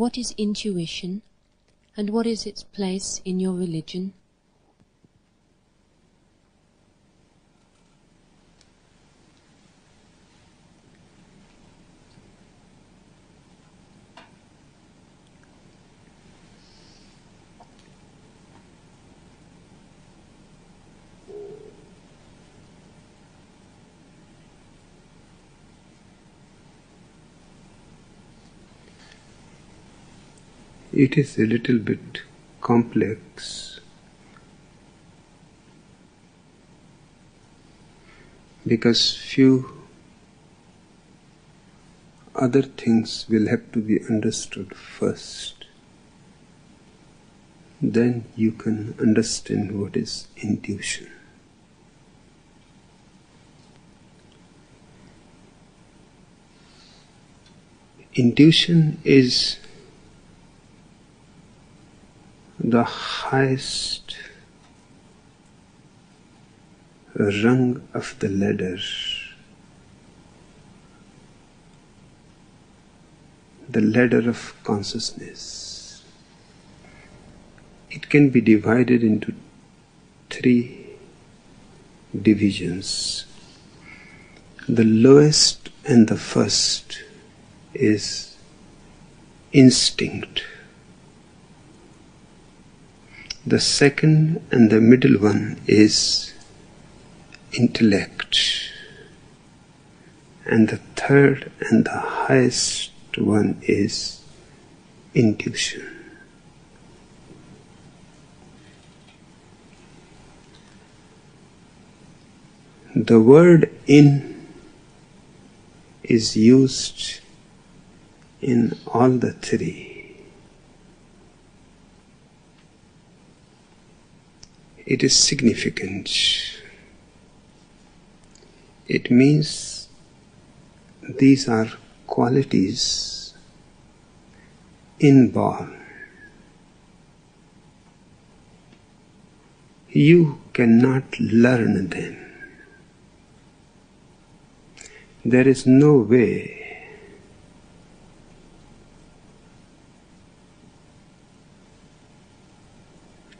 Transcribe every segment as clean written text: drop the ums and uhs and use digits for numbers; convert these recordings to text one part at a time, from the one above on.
What is intuition, and what is its place in your religion? It is a little bit complex because few other things will have to be understood first. Then you can understand what is intuition. Intuition is the highest rung of the ladder, the ladder of consciousness. It can be divided into 3 divisions. The lowest and the first is instinct. The second and the middle one is intellect. And the third and the highest one is intuition. The word in is used in all the 3. It is significant. It means these are qualities inborn. You cannot learn them. There is no way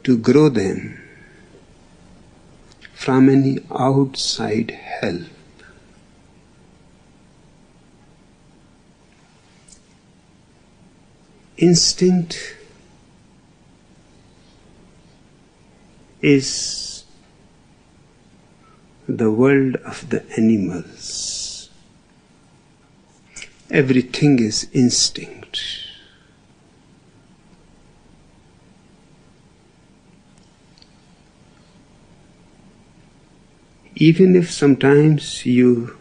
to grow them from any outside help. Instinct is the world of the animals. Everything is instinct. Even if sometimes you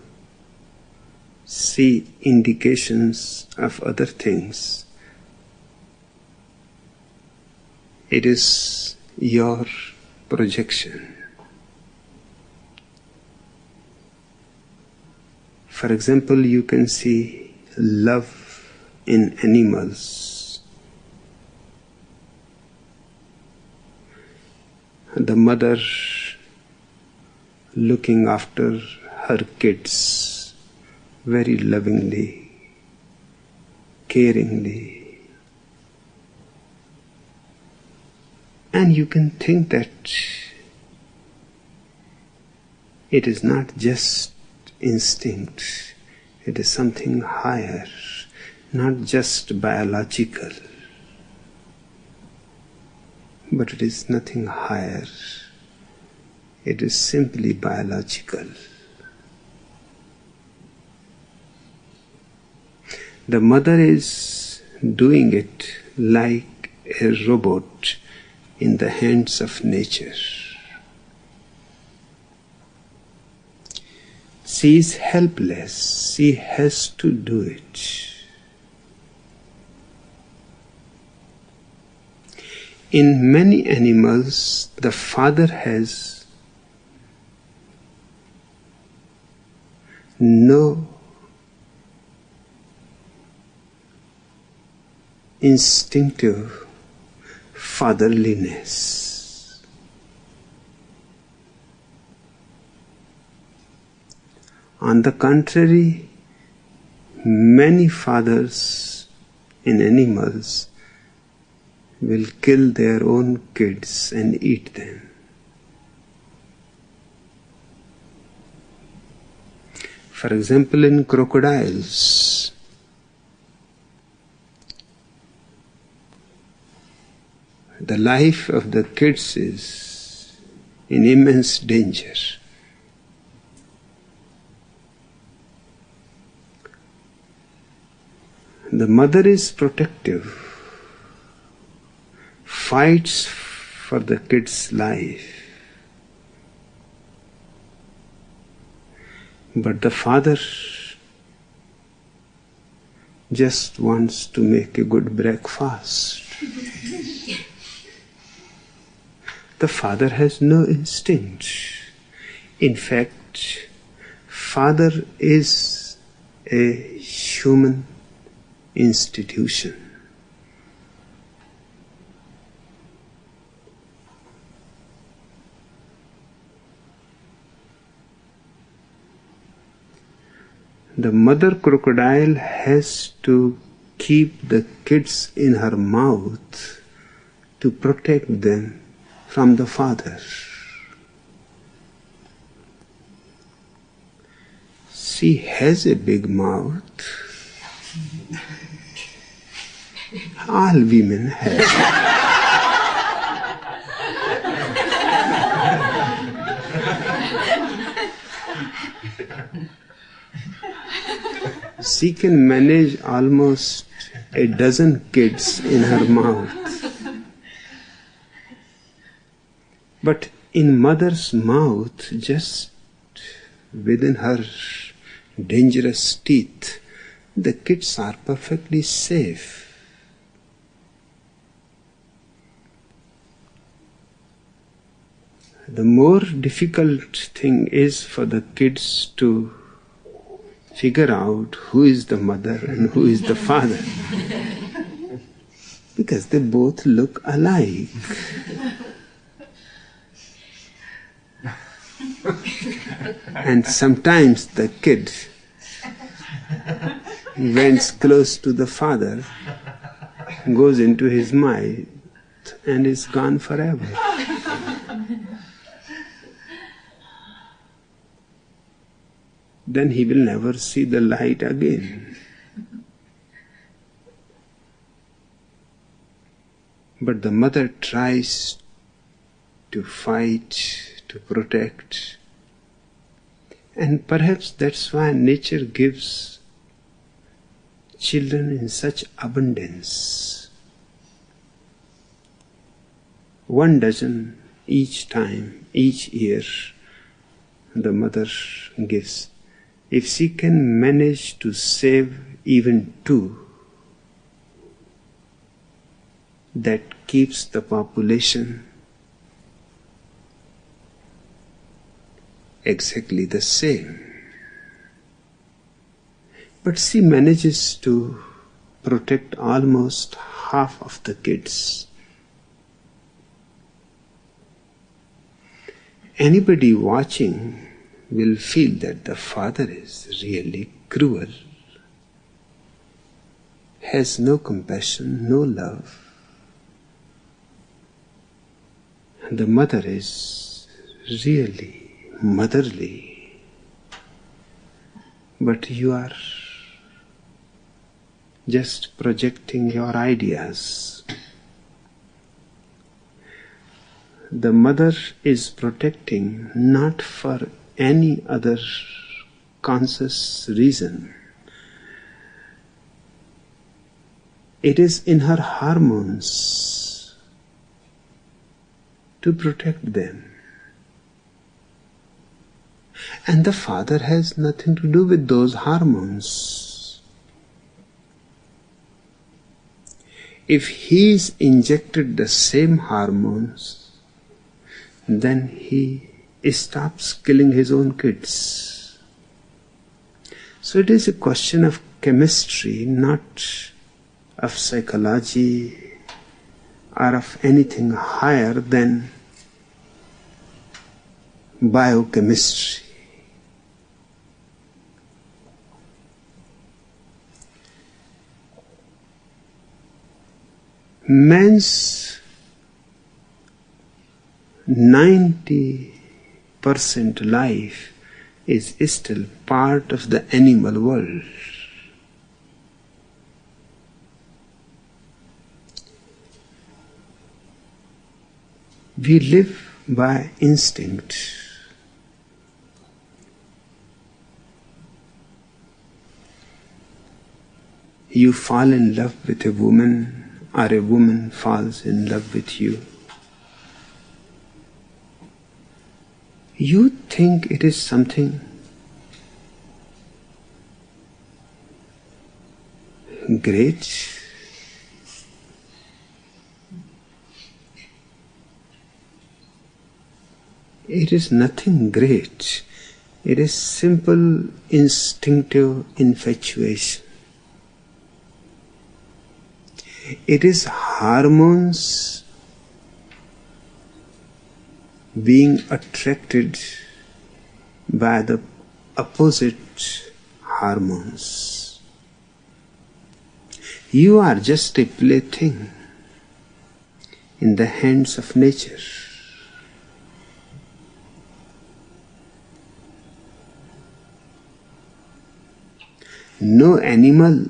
see indications of other things, it is your projection. For example, you can see love in animals. The mother looking after her kids very lovingly, caringly. And you can think that it is not just instinct, it is something higher, not just biological, but it is nothing higher. It is simply biological. The mother is doing it like a robot in the hands of nature. She is helpless. She has to do it. In many animals, the father has no instinctive fatherliness. On the contrary, many fathers in animals will kill their own kids and eat them. For example, in crocodiles, the life of the kids is in immense danger. The mother is protective, fights for the kid's life, but the father just wants to make a good breakfast. The father has no instinct. In fact, father is a human institution. The mother crocodile has to keep the kids in her mouth to protect them from the father. She has a big mouth. All women have. She can manage almost a dozen kids in her mouth. But in mother's mouth, just within her dangerous teeth, the kids are perfectly safe. The more difficult thing is for the kids to figure out who is the mother and who is the father, because they both look alike. And sometimes the kid went close to the father, goes into his mind and is gone forever. Then he will never see the light again. But the mother tries to fight, to protect. And perhaps that's why nature gives children in such abundance. 1 dozen each time, each year, the mother gives. If she can manage to save even 2, that keeps the population exactly the same. But she manages to protect almost half of the kids. Anybody watching will feel that the father is really cruel, has no compassion, no love. And the mother is really motherly. But you are just projecting your ideas. The mother is protecting not for any other conscious reason. It is in her hormones to protect them. And the father has nothing to do with those hormones. If he is injected the same hormones, then he stops killing his own kids. So it is a question of chemistry, not of psychology or of anything higher than biochemistry. Man's 90% life is still part of the animal world. We live by instinct. You fall in love with a woman, or a woman falls in love with you. You think it is something great. It is nothing great. It is simple instinctive infatuation. It is hormones being attracted by the opposite hormones. You are just a plaything in the hands of nature. No animal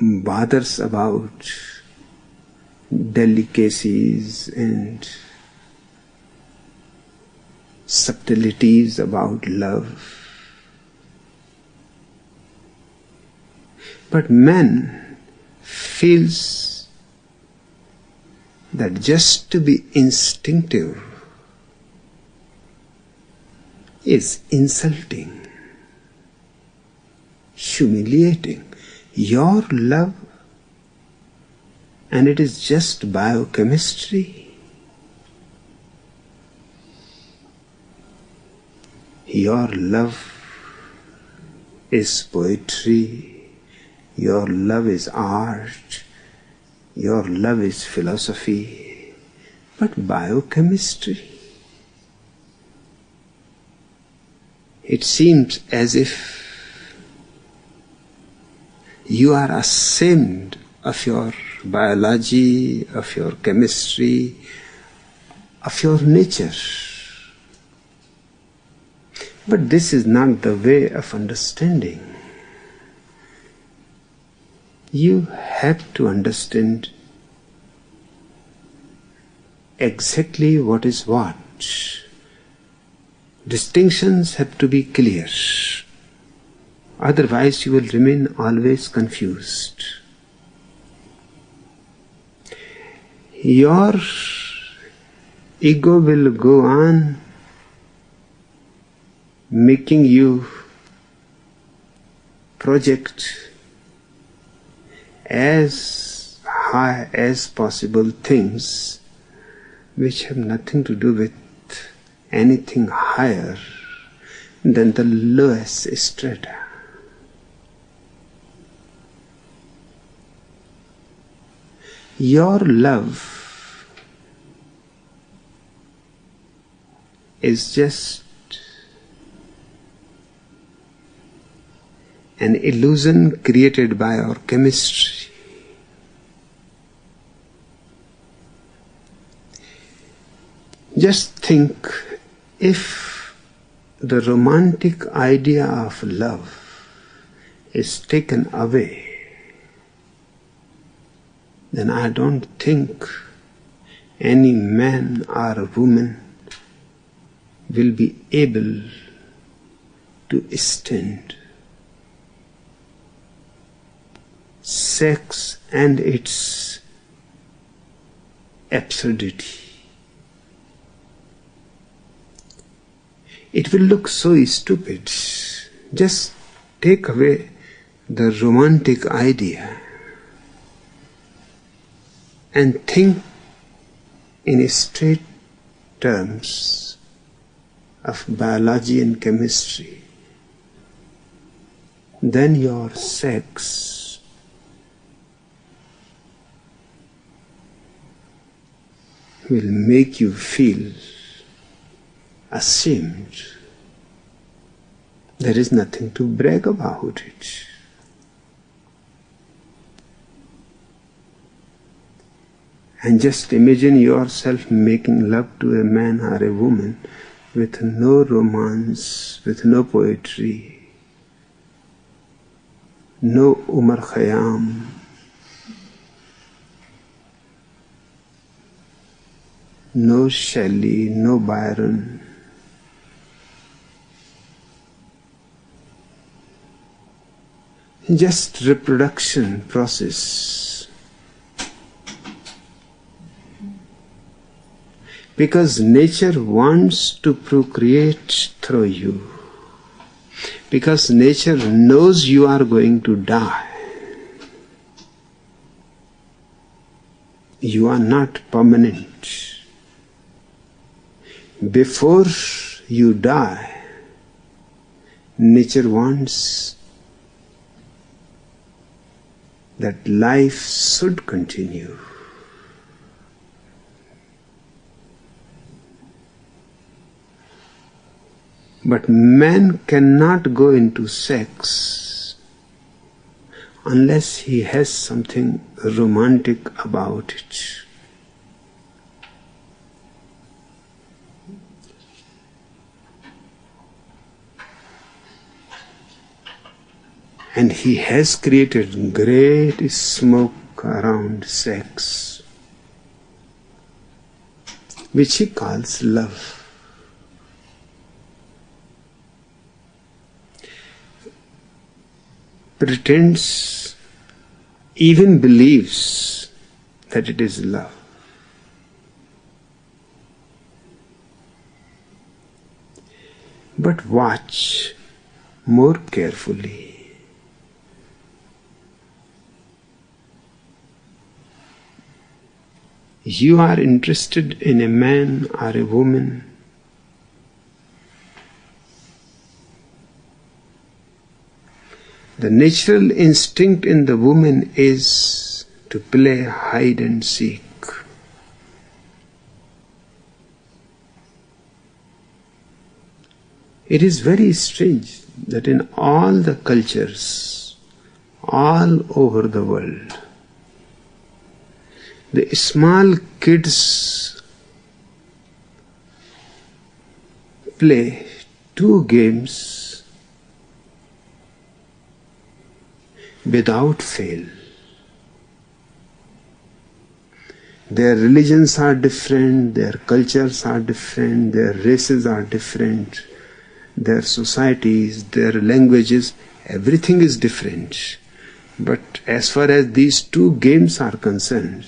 bothers about delicacies and subtleties about love. But man feels that just to be instinctive is insulting, humiliating. Your love, and it is just biochemistry. Your love is poetry, your love is art, your love is philosophy, but biochemistry. It seems as if you are ashamed of your biology, of your chemistry, of your nature. But this is not the way of understanding. You have to understand exactly what is what. Distinctions have to be clear. Otherwise you will remain always confused. Your ego will go on making you project as high as possible things which have nothing to do with anything higher than the lowest strata. Your love is just an illusion created by our chemistry. Just think, if the romantic idea of love is taken away, then I don't think any man or woman will be able to stand sex and its absurdity. It will look so stupid. Just take away the romantic idea and think in straight terms of biology and chemistry. Then your sex will make you feel ashamed. There is nothing to brag about it. And just imagine yourself making love to a man or a woman with no romance, with no poetry, no Umar Khayyam, no Shelley, no Byron. Just reproduction process. Because nature wants to procreate through you. Because nature knows you are going to die. You are not permanent. Before you die, nature wants that life should continue. But man cannot go into sex unless he has something romantic about it. And he has created great smoke around sex, which he calls love. Pretends, even believes that it is love. But watch more carefully. You are interested in a man or a woman, the natural instinct in the woman is to play hide and seek. It is very strange that in all the cultures, all over the world, the small kids play two games without fail. Their religions are different, their cultures are different, their races are different, their societies, their languages, everything is different. But as far as these two games are concerned,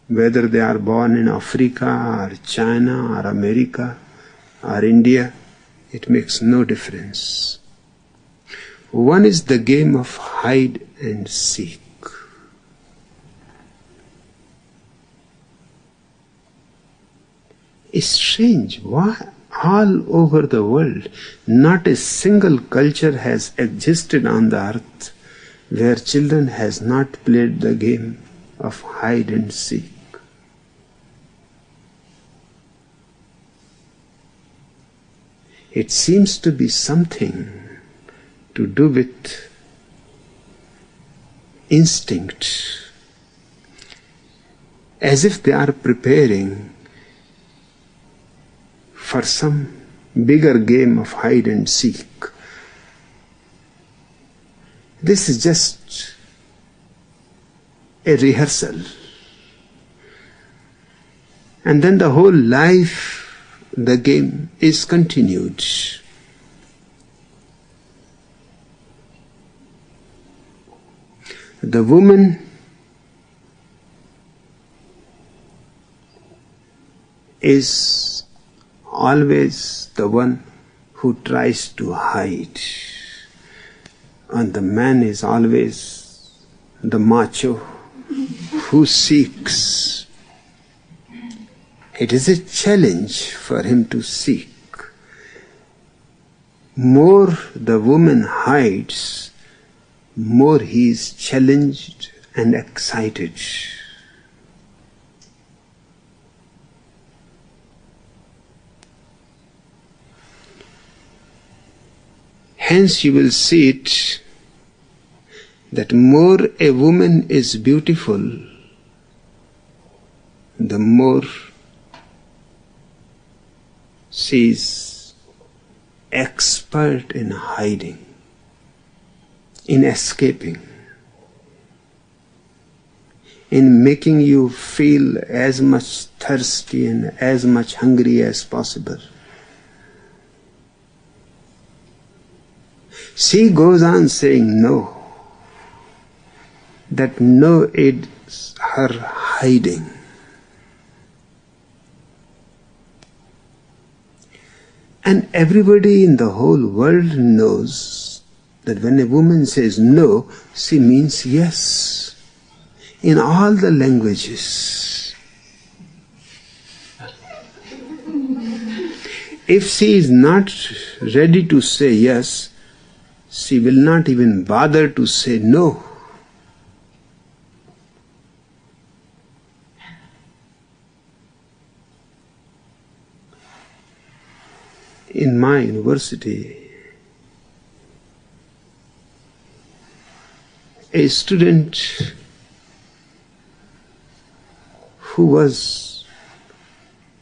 whether they are born in Africa or China or America or India, it makes no difference. One is the game of hide and seek. It's strange, why all over the world not a single culture has existed on the earth where children has not played the game of hide and seek. It seems to be something to do with instinct, as if they are preparing for some bigger game of hide and seek. This is just a rehearsal. And then the whole life, the game is continued. The woman is always the one who tries to hide, and the man is always the macho who seeks. It is a challenge for him to seek. More the woman hides, more he is challenged and excited. Hence you will see it that more a woman is beautiful, the more she is expert in hiding, in escaping, in making you feel as much thirsty and as much hungry as possible. She goes on saying no, that no is her hiding. And everybody in the whole world knows that when a woman says no, she means yes. In all the languages. If she is not ready to say yes, she will not even bother to say no. In my university, a student who was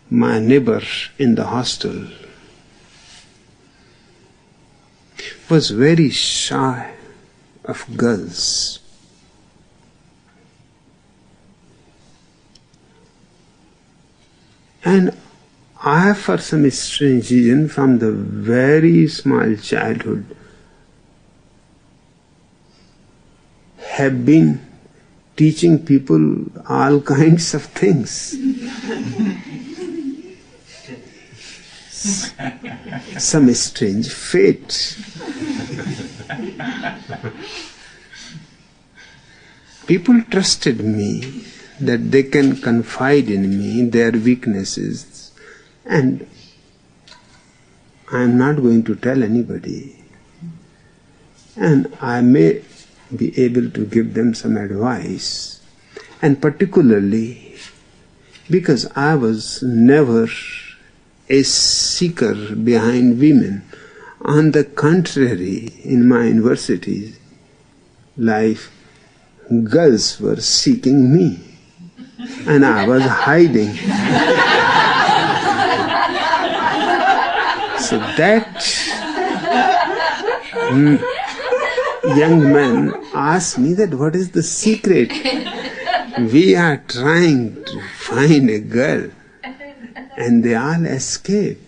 my neighbor in the hostel was very shy of girls. And I, for some strange reason, from the very small childhood, have been teaching people all kinds of things. Some strange fate. People trusted me that they can confide in me their weaknesses, and I am not going to tell anybody. And I may be able to give them some advice, and particularly because I was never a seeker behind women. On the contrary, in my university life, girls were seeking me, and I was hiding. So that young man asked me that what is the secret? We are trying to find a girl and they all escape.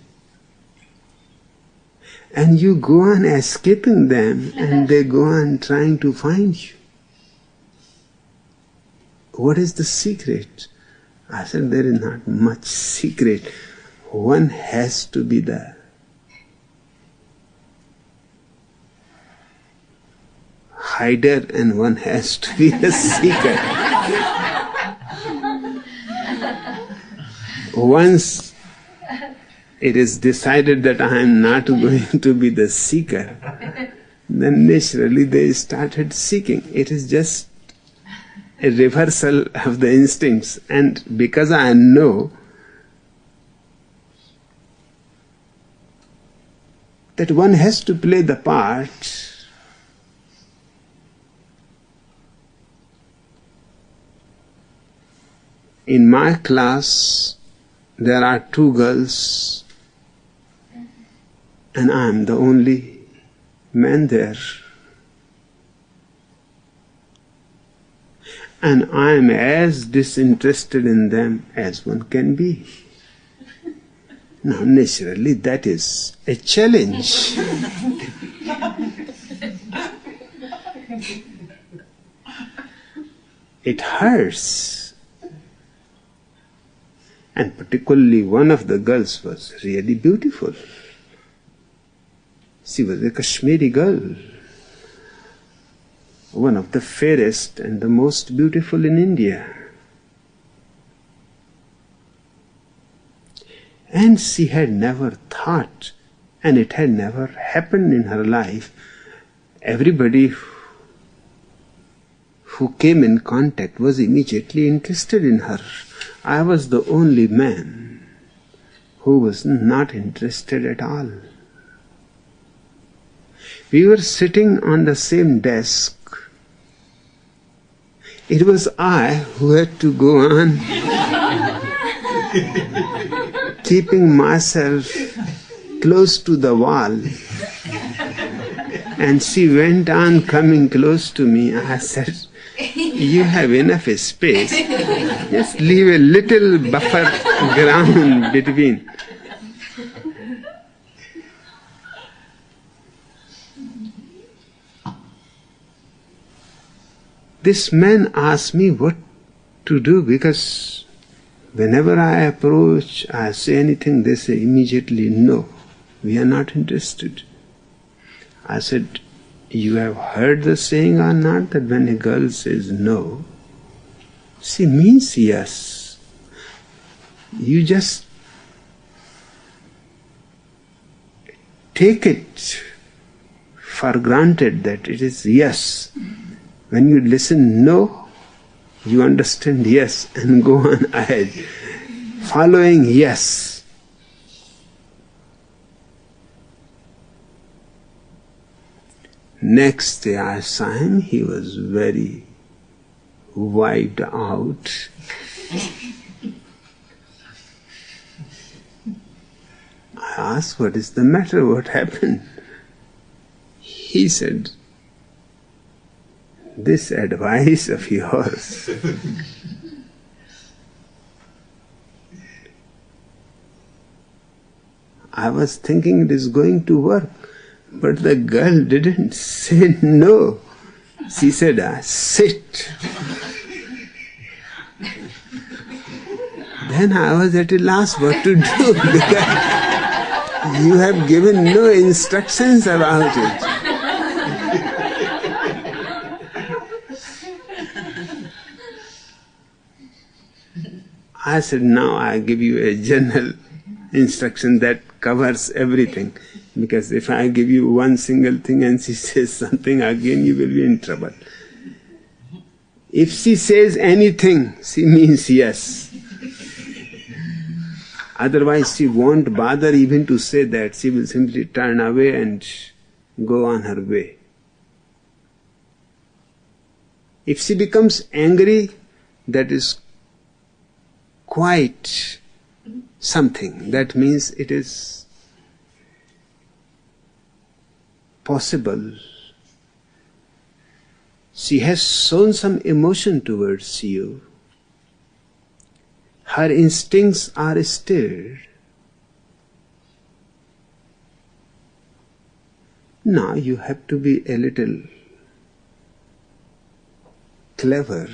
And you go on escaping them and they go on trying to find you. What is the secret? I said, there is not much secret. One has to be the hider and one has to be the seeker. Once it is decided that I am not going to be the seeker, then naturally they started seeking. It is just a reversal of the instincts, and because I know that one has to play the part, in my class there are 2 girls and I am the only man there. And I am as disinterested in them as one can be. Now, naturally, that is a challenge. It hurts. And particularly one of the girls was really beautiful. She was a Kashmiri girl, one of the fairest and the most beautiful in India. And she had never thought, and it had never happened in her life. Everybody who came in contact was immediately interested in her. I was the only man who was not interested at all. We were sitting on the same desk It was I who had to go on keeping myself close to the wall. And she went on coming close to me. I said, you have enough space. Just leave a little buffer ground between. This man asked me what to do, because whenever I approach, I say anything, they say immediately, no, we are not interested. I said, you have heard the saying or not, that when a girl says no, she means yes. You just take it for granted that it is yes. When you listen no, you understand yes and go on ahead, following yes. Next day I saw him, he was very wiped out. I asked, what is the matter, what happened? He said, this advice of yours I was thinking it is going to work, but the girl didn't say no. She said, sit. Then I was at a loss what to do, because you have given no instructions about it. I said, now I give you a general instruction that covers everything. Because if I give you one single thing and she says something again, you will be in trouble. If she says anything, she means yes. Otherwise she won't bother even to say that. She will simply turn away and go on her way. If she becomes angry, that is quite something. That means it is possible. She has shown some emotion towards you. Her instincts are stirred. Now you have to be a little clever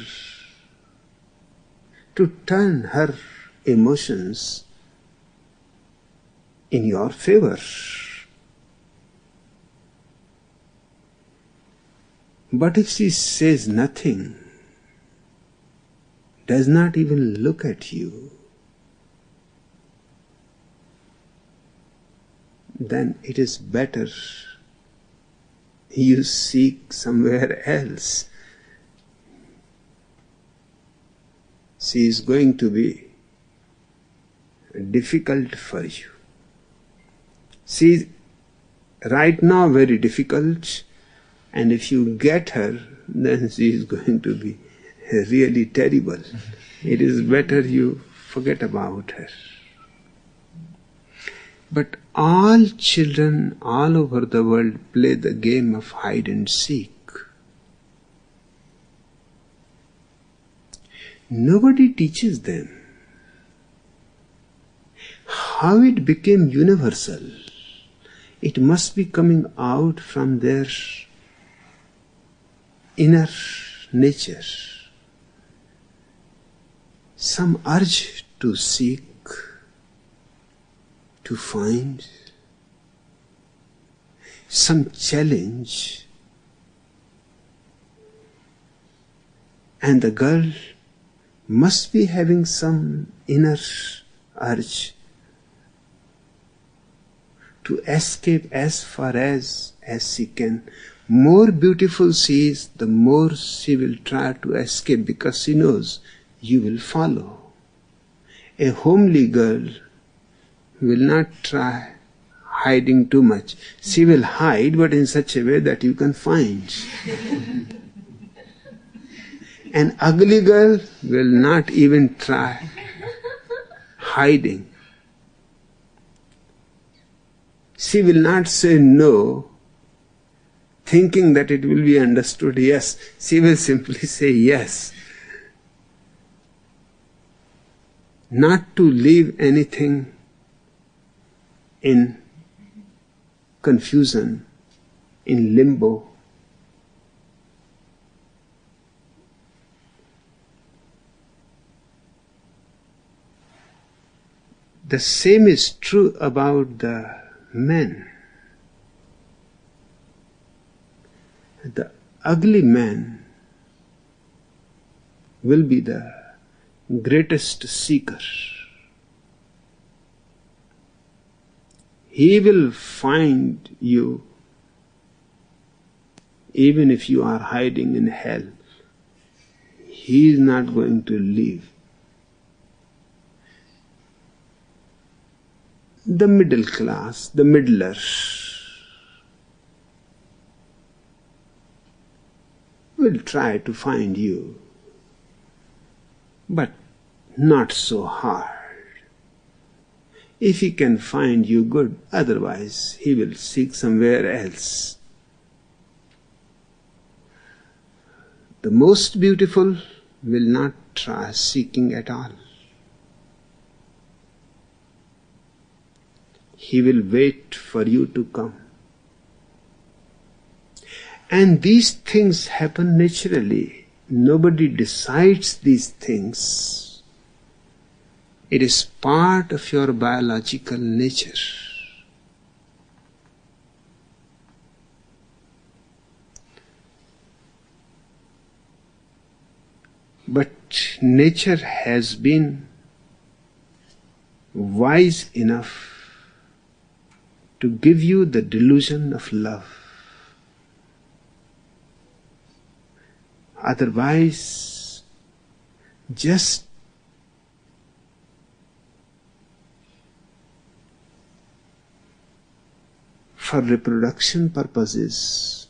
to turn her emotions in your favor. But if she says nothing, does not even look at you, then it is better you seek somewhere else. She is going to be difficult for you. She is right now very difficult, and if you get her, then she is going to be really terrible. It is better you forget about her. But all children all over the world play the game of hide and seek. Nobody teaches them how it became universal. It must be coming out from their inner nature. Some urge to seek, to find, some challenge, and the girl must be having some inner urge to escape as far as she can. More beautiful she is, the more she will try to escape, because she knows you will follow. A homely girl will not try hiding too much. She will hide, but in such a way that you can find. An ugly girl will not even try hiding. She will not say no, thinking that it will be understood yes. She will simply say yes. Not to leave anything in confusion, in limbo. The same is true about the men. The ugly man will be the greatest seeker. He will find you even if you are hiding in hell. He is not going to leave. The middle class, the middler, will try to find you, but not so hard. If he can find you, good, otherwise he will seek somewhere else. The most beautiful will not try seeking at all. He will wait for you to come. And these things happen naturally. Nobody decides these things. It is part of your biological nature. But nature has been wise enough to give you the delusion of love. Otherwise, just for reproduction purposes,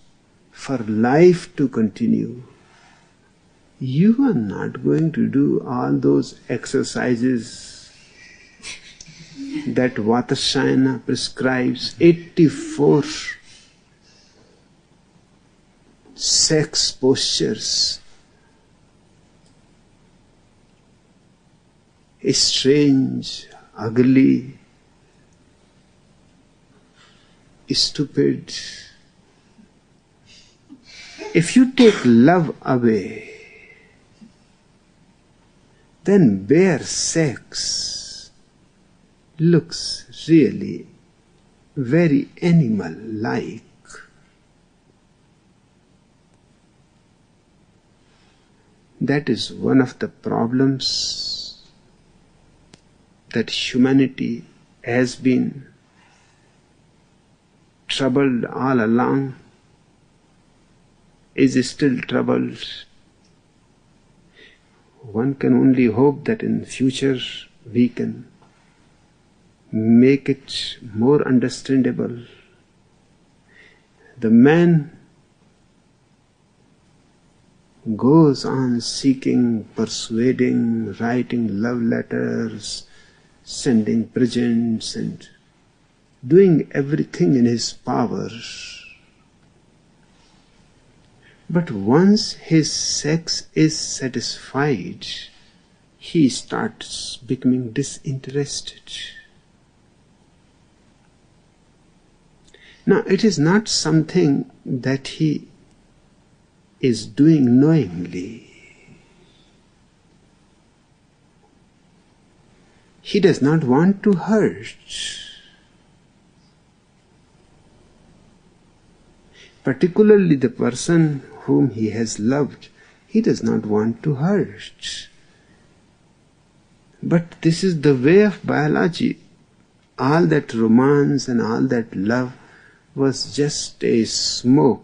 for life to continue, you are not going to do all those exercises that Vatasayana prescribes, 84 sex postures, strange, ugly, stupid. If you take love away, then bare sex looks really very animal-like. That is one of the problems that humanity has been troubled all along, is still troubled. One can only hope that in future we can make it more understandable. The man goes on seeking, persuading, writing love letters, sending presents, and doing everything in his power. But once his sex is satisfied, he starts becoming disinterested. Now, it is not something that he is doing knowingly. He does not want to hurt. Particularly the person whom he has loved, he does not want to hurt. But this is the way of biology. All that romance and all that love was just a smoke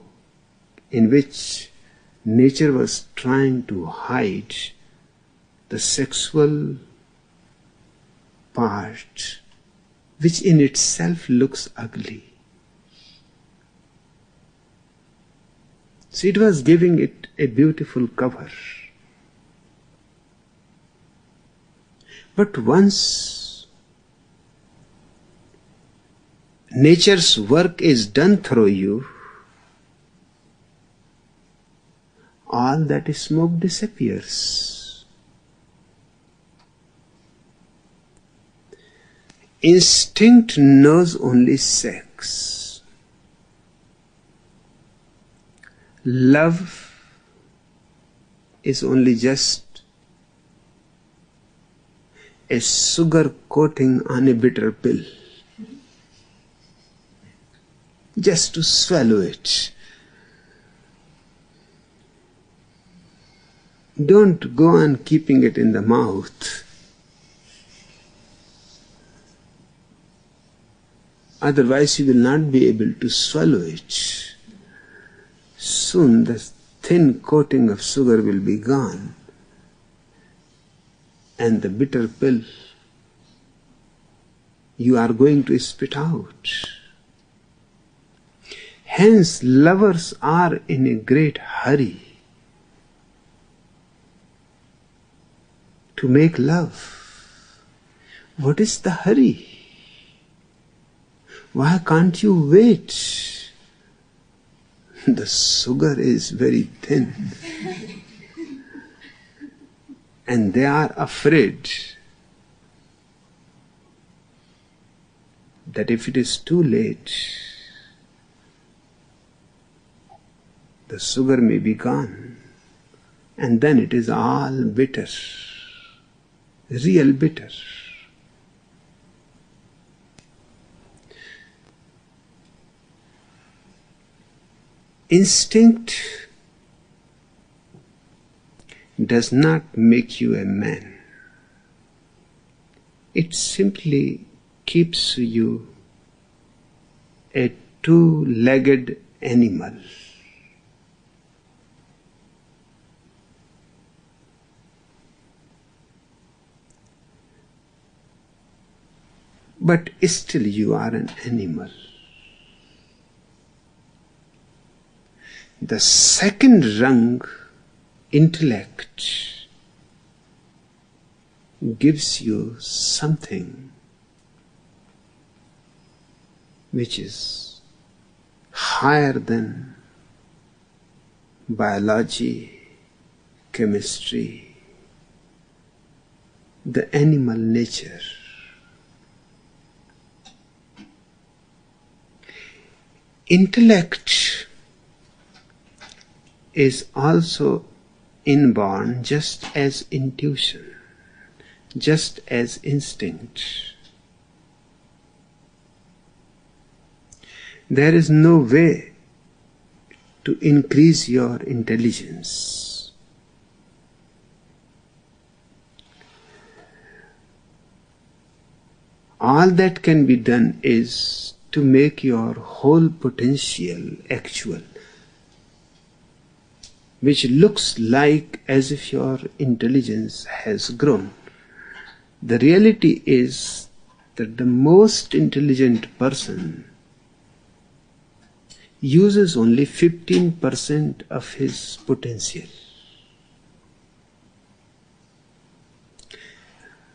in which nature was trying to hide the sexual part, which in itself looks ugly. So it was giving it a beautiful cover. But once nature's work is done through you, all that smoke disappears. Instinct knows only sex. Love is only just a sugar coating on a bitter pill, just to swallow it. Don't go on keeping it in the mouth. Otherwise you will not be able to swallow it. Soon the thin coating of sugar will be gone, and the bitter pill you are going to spit out. Hence, lovers are in a great hurry to make love. What is the hurry? Why can't you wait? The sugar is very thin. And they are afraid that if it is too late, the sugar may be gone, and then it is all bitter, real bitter. Instinct does not make you a man. It simply keeps you a two-legged animal. But still you are an animal. The second rung, intellect, gives you something which is higher than biology, chemistry, the animal nature. Intellect is also inborn, just as intuition, just as instinct. There is no way to increase your intelligence. All that can be done is to make your whole potential actual, which looks like as if your intelligence has grown. The reality is that the most intelligent person uses only 15% of his potential.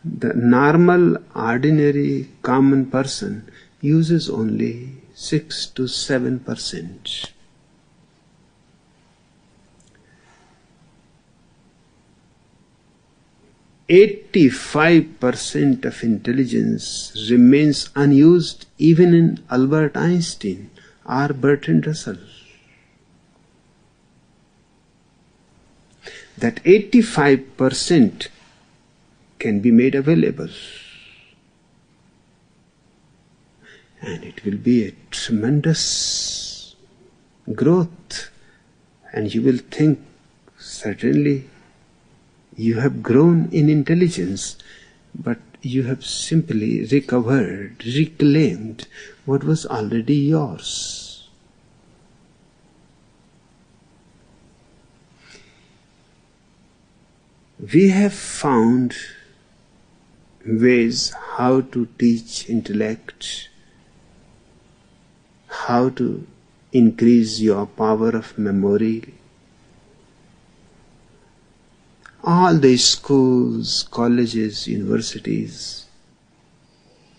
The normal, ordinary, common person uses only 6 to 7%. "85% of intelligence remains unused even in Albert Einstein or Bertrand Russell." That 85% can be made available, and it will be a tremendous growth, and you will think, certainly you have grown in intelligence, but you have simply recovered, reclaimed what was already yours. We have found ways how to teach intellect, how to increase your power of memory. All the schools, colleges, universities,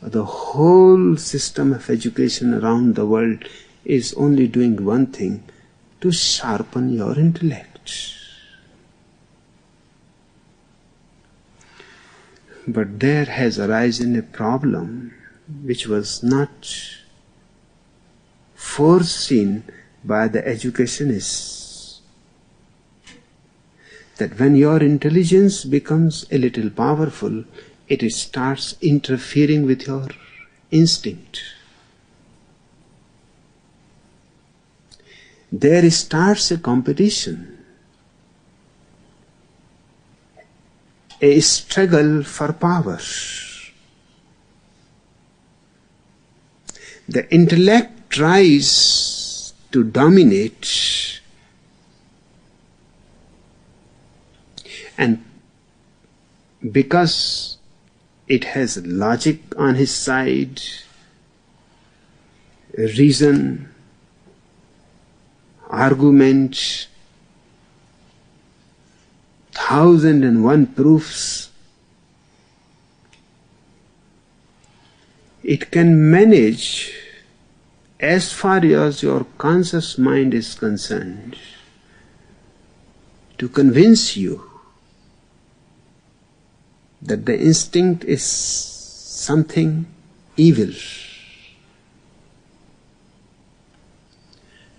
the whole system of education around the world is only doing one thing: to sharpen your intellect. But there has arisen a problem which was not foreseen by the educationists, that when your intelligence becomes a little powerful, it starts interfering with your instinct. There starts a competition, a struggle for power. The intellect tries to dominate, and because it has logic on his side, reason, argument, 1,001 proofs, it can manage, as far as your conscious mind is concerned, to convince you that the instinct is something evil.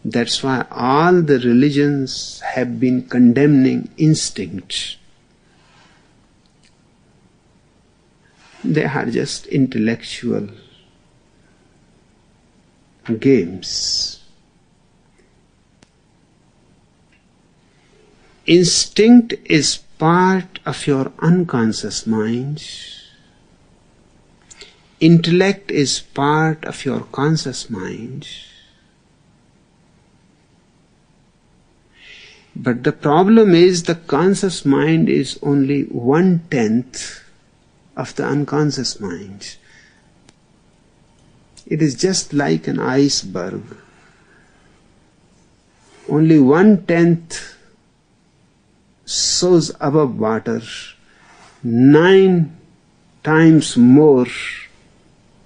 That's why all the religions have been condemning instinct. They are just intellectual games. Instinct is part of your unconscious mind. Intellect is part of your conscious mind. But the problem is the conscious mind is only 1/10 of the unconscious mind. It is just like an iceberg. Only 1/10 soars above water. 9 times more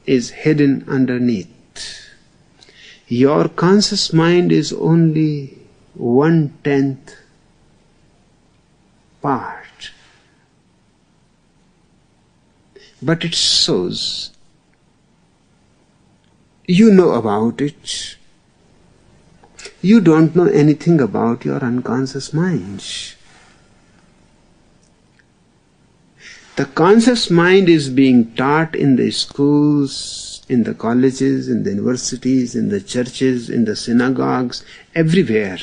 is hidden underneath. Your conscious mind is only 1/10 part. But it shows. You know about it. You don't know anything about your unconscious mind. The conscious mind is being taught in the schools, in the colleges, in the universities, in the churches, in the synagogues, everywhere.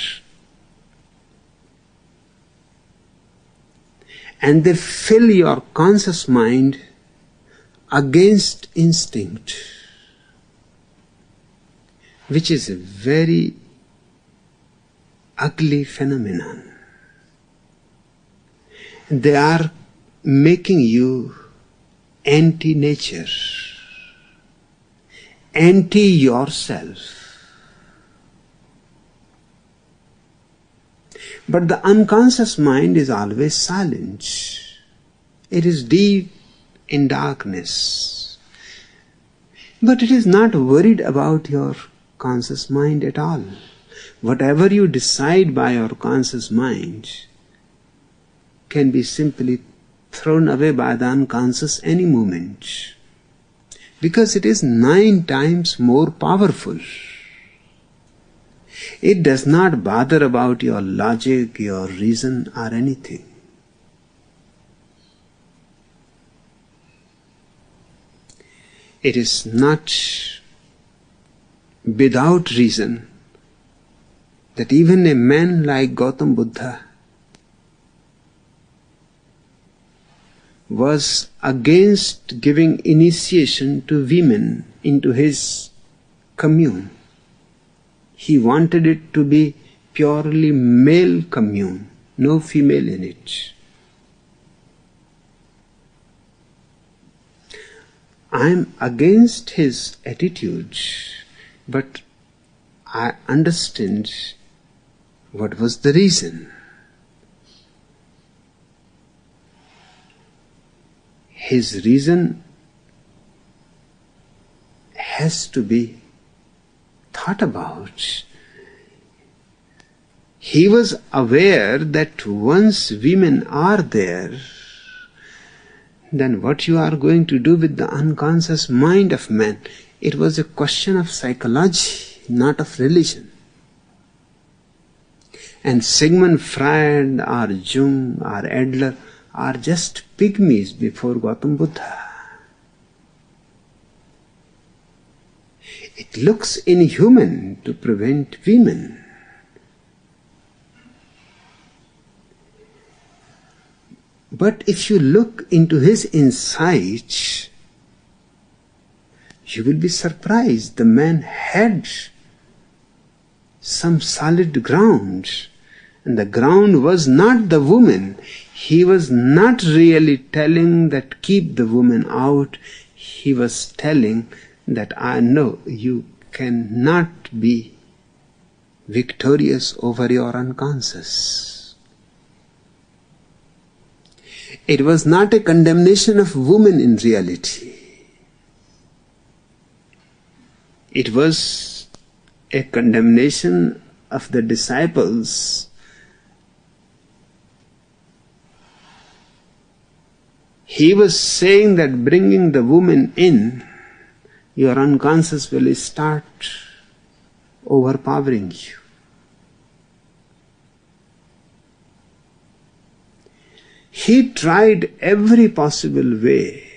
And they fill your conscious mind against instinct, which is a very ugly phenomenon. They are making you anti-nature, anti-yourself. But the unconscious mind is always silent. It is deep in darkness. But it is not worried about your conscious mind at all. Whatever you decide by your conscious mind can be simply thrown away by the unconscious any moment, because it is 9 times more powerful. It does not bother about your logic, your reason, or anything. It is not without reason that even a man like Gautam Buddha was against giving initiation to women into his commune. He wanted it to be purely male commune, no female in it. I am against his attitude, but I understand what was the reason. his reason has to be thought about. He was aware that once women are there, then what you are going to do with the unconscious mind of man? It was a question of psychology, not of religion. And Sigmund Freud or Jung or Adler are just pygmies before Gautam Buddha. It looks inhuman to prevent women. But if you look into his insight, you will be surprised. The man had some solid ground. And the ground was not the woman. He was not really telling that keep the woman out. He was telling that I know you cannot be victorious over your unconscious. It was not a condemnation of women in reality. It was a condemnation of the disciples. He was saying that bringing the woman in, your unconscious will start overpowering you. He tried every possible way.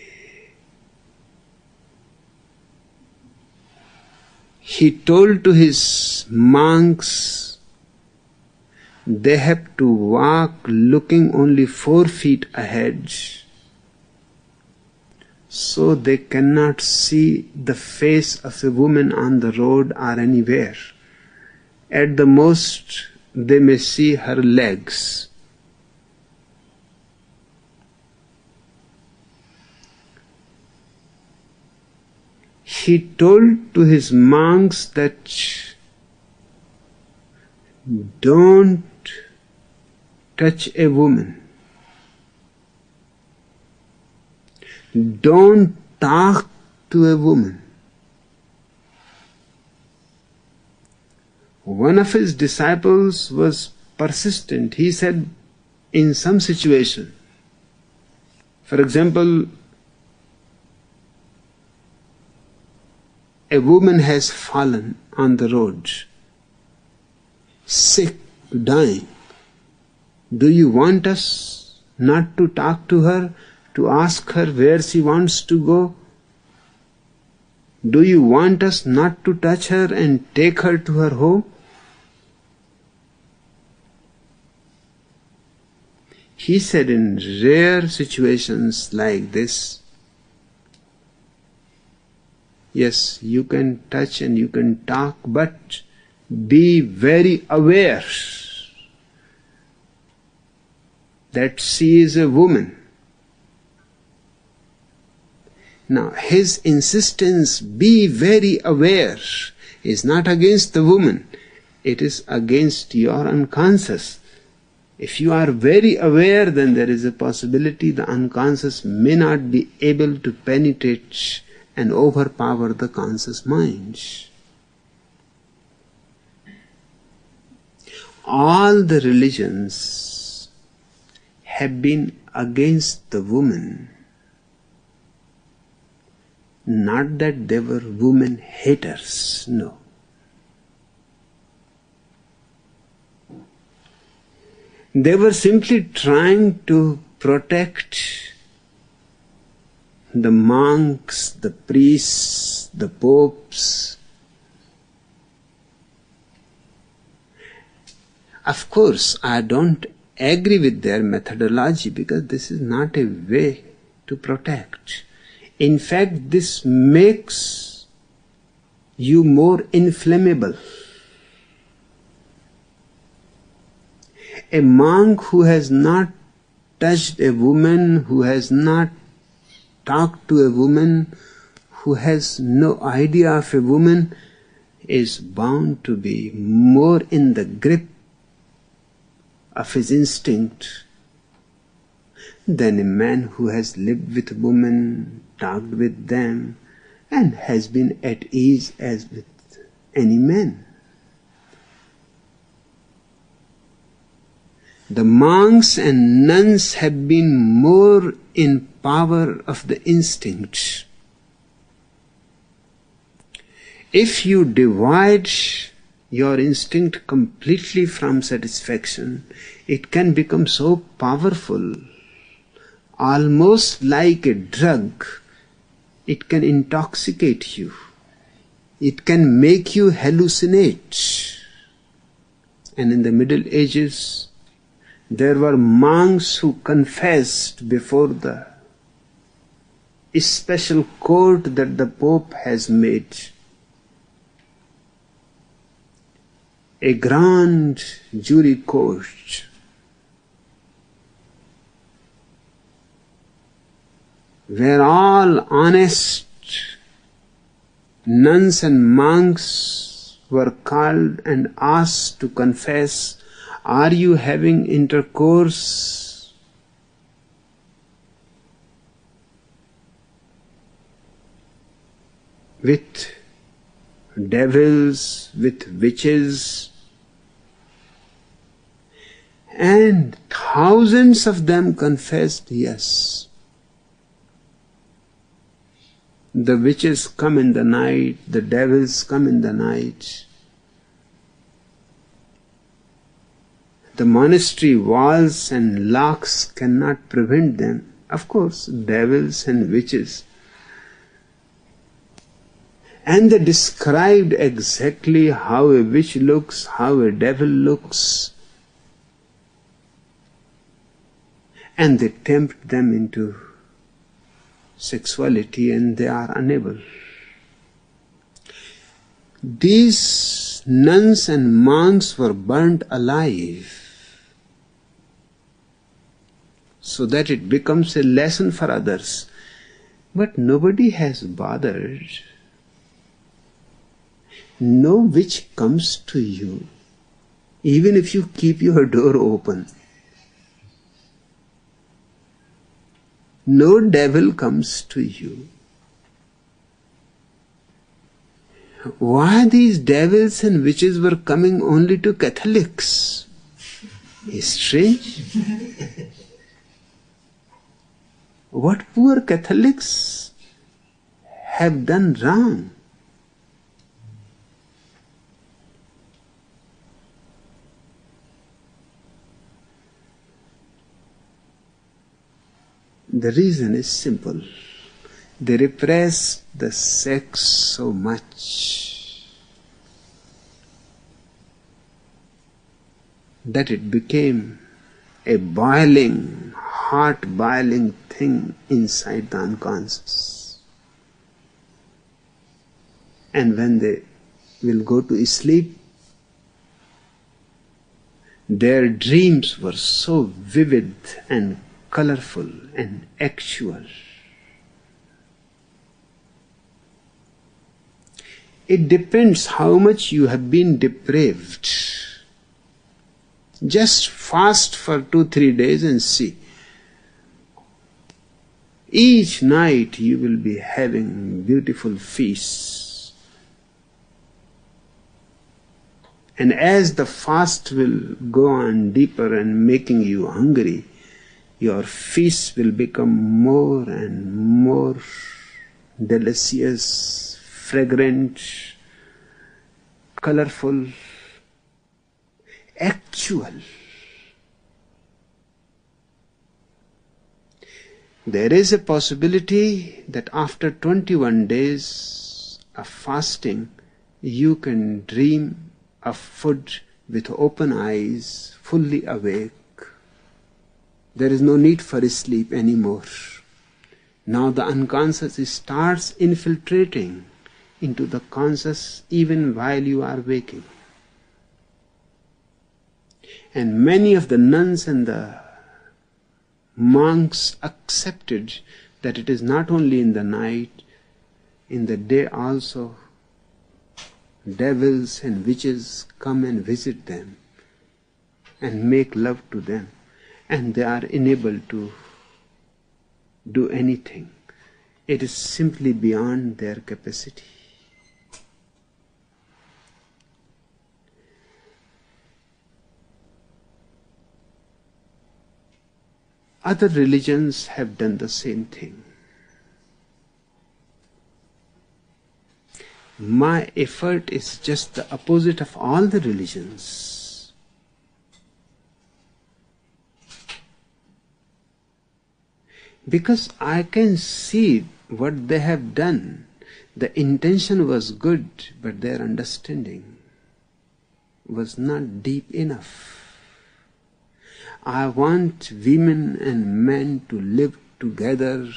He told to his monks, they have to walk looking only 4 feet ahead, so they cannot see the face of a woman on the road or anywhere. At the most, they may see her legs. He told to his monks that don't touch a woman. Don't talk to a woman. One of his disciples was persistent. He said, in some situation, for example, a woman has fallen on the road, sick, dying. Do you want us not to talk to her, to ask her where she wants to go? Do you want us not to touch her and take her to her home? He said, in rare situations like this, yes, you can touch and you can talk, but be very aware that she is a woman. Now, his insistence, be very aware, is not against the woman. It is against your unconscious. If you are very aware, then there is a possibility the unconscious may not be able to penetrate and overpower the conscious mind. All the religions have been against the woman. Not that they were woman haters, no. They were simply trying to protect the monks, the priests, the popes. Of course, I don't agree with their methodology because this is not a way to protect. In fact, this makes you more inflammable. A monk who has not touched a woman, who has not talked to a woman, who has no idea of a woman, is bound to be more in the grip of his instinct than a man who has lived with women, talked with them, and has been at ease as with any man. The monks and nuns have been more in power of the instinct. If you divide your instinct completely from satisfaction, it can become so powerful, almost like a drug. It can intoxicate you. It can make you hallucinate. And in the Middle Ages, there were monks who confessed before the special court that the Pope has made. A grand jury court where all honest nuns and monks were called and asked to confess, are you having intercourse with devils, with witches? And thousands of them confessed yes. The witches come in the night, the devils come in the night. The monastery walls and locks cannot prevent them. Of course, devils and witches. And they described exactly how a witch looks, how a devil looks. And they tempt them into sexuality, and they are unable. These nuns and monks were burnt alive so that it becomes a lesson for others. But nobody has bothered. No witch comes to you, even if you keep your door open. No devil comes to you. Why these devils and witches were coming only to Catholics? It's strange. What poor Catholics have done wrong? The reason is simple. They repressed the sex so much that it became a boiling, heart-boiling thing inside the unconscious. And when they will go to sleep, their dreams were so vivid and colorful and actual. It depends how much you have been depraved. Just fast for 2-3 days and see. Each night you will be having beautiful feasts. And as the fast will go on deeper and making you hungry, your feast will become more and more delicious, fragrant, colorful, actual. There is a possibility that after 21 days of fasting, you can dream of food with open eyes, fully awake. There is no need for sleep anymore. Now the unconscious starts infiltrating into the conscious even while you are waking. And many of the nuns and the monks accepted that it is not only in the night, in the day also, devils and witches come and visit them and make love to them. And they are enabled to do anything. It is simply beyond their capacity. Other religions have done the same thing. My effort is just the opposite of all the religions. Because I can see what they have done. The intention was good, but their understanding was not deep enough. I want women and men to live together,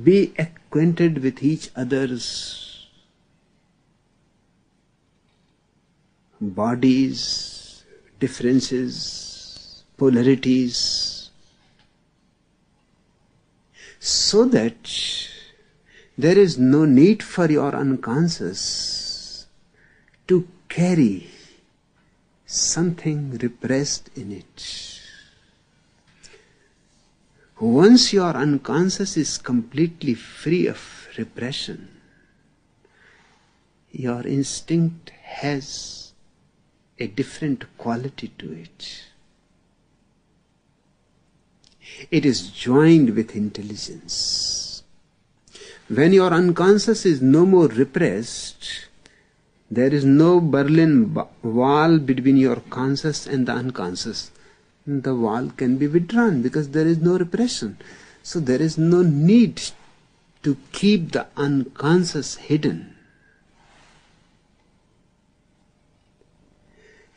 be acquainted with each other's bodies, differences, polarities, so that there is no need for your unconscious to carry something repressed in it. Once your unconscious is completely free of repression, your instinct has a different quality to it. It is joined with intelligence. When your unconscious is no more repressed, there is no Berlin Wall between your conscious and the unconscious. The wall can be withdrawn because there is no repression. So there is no need to keep the unconscious hidden.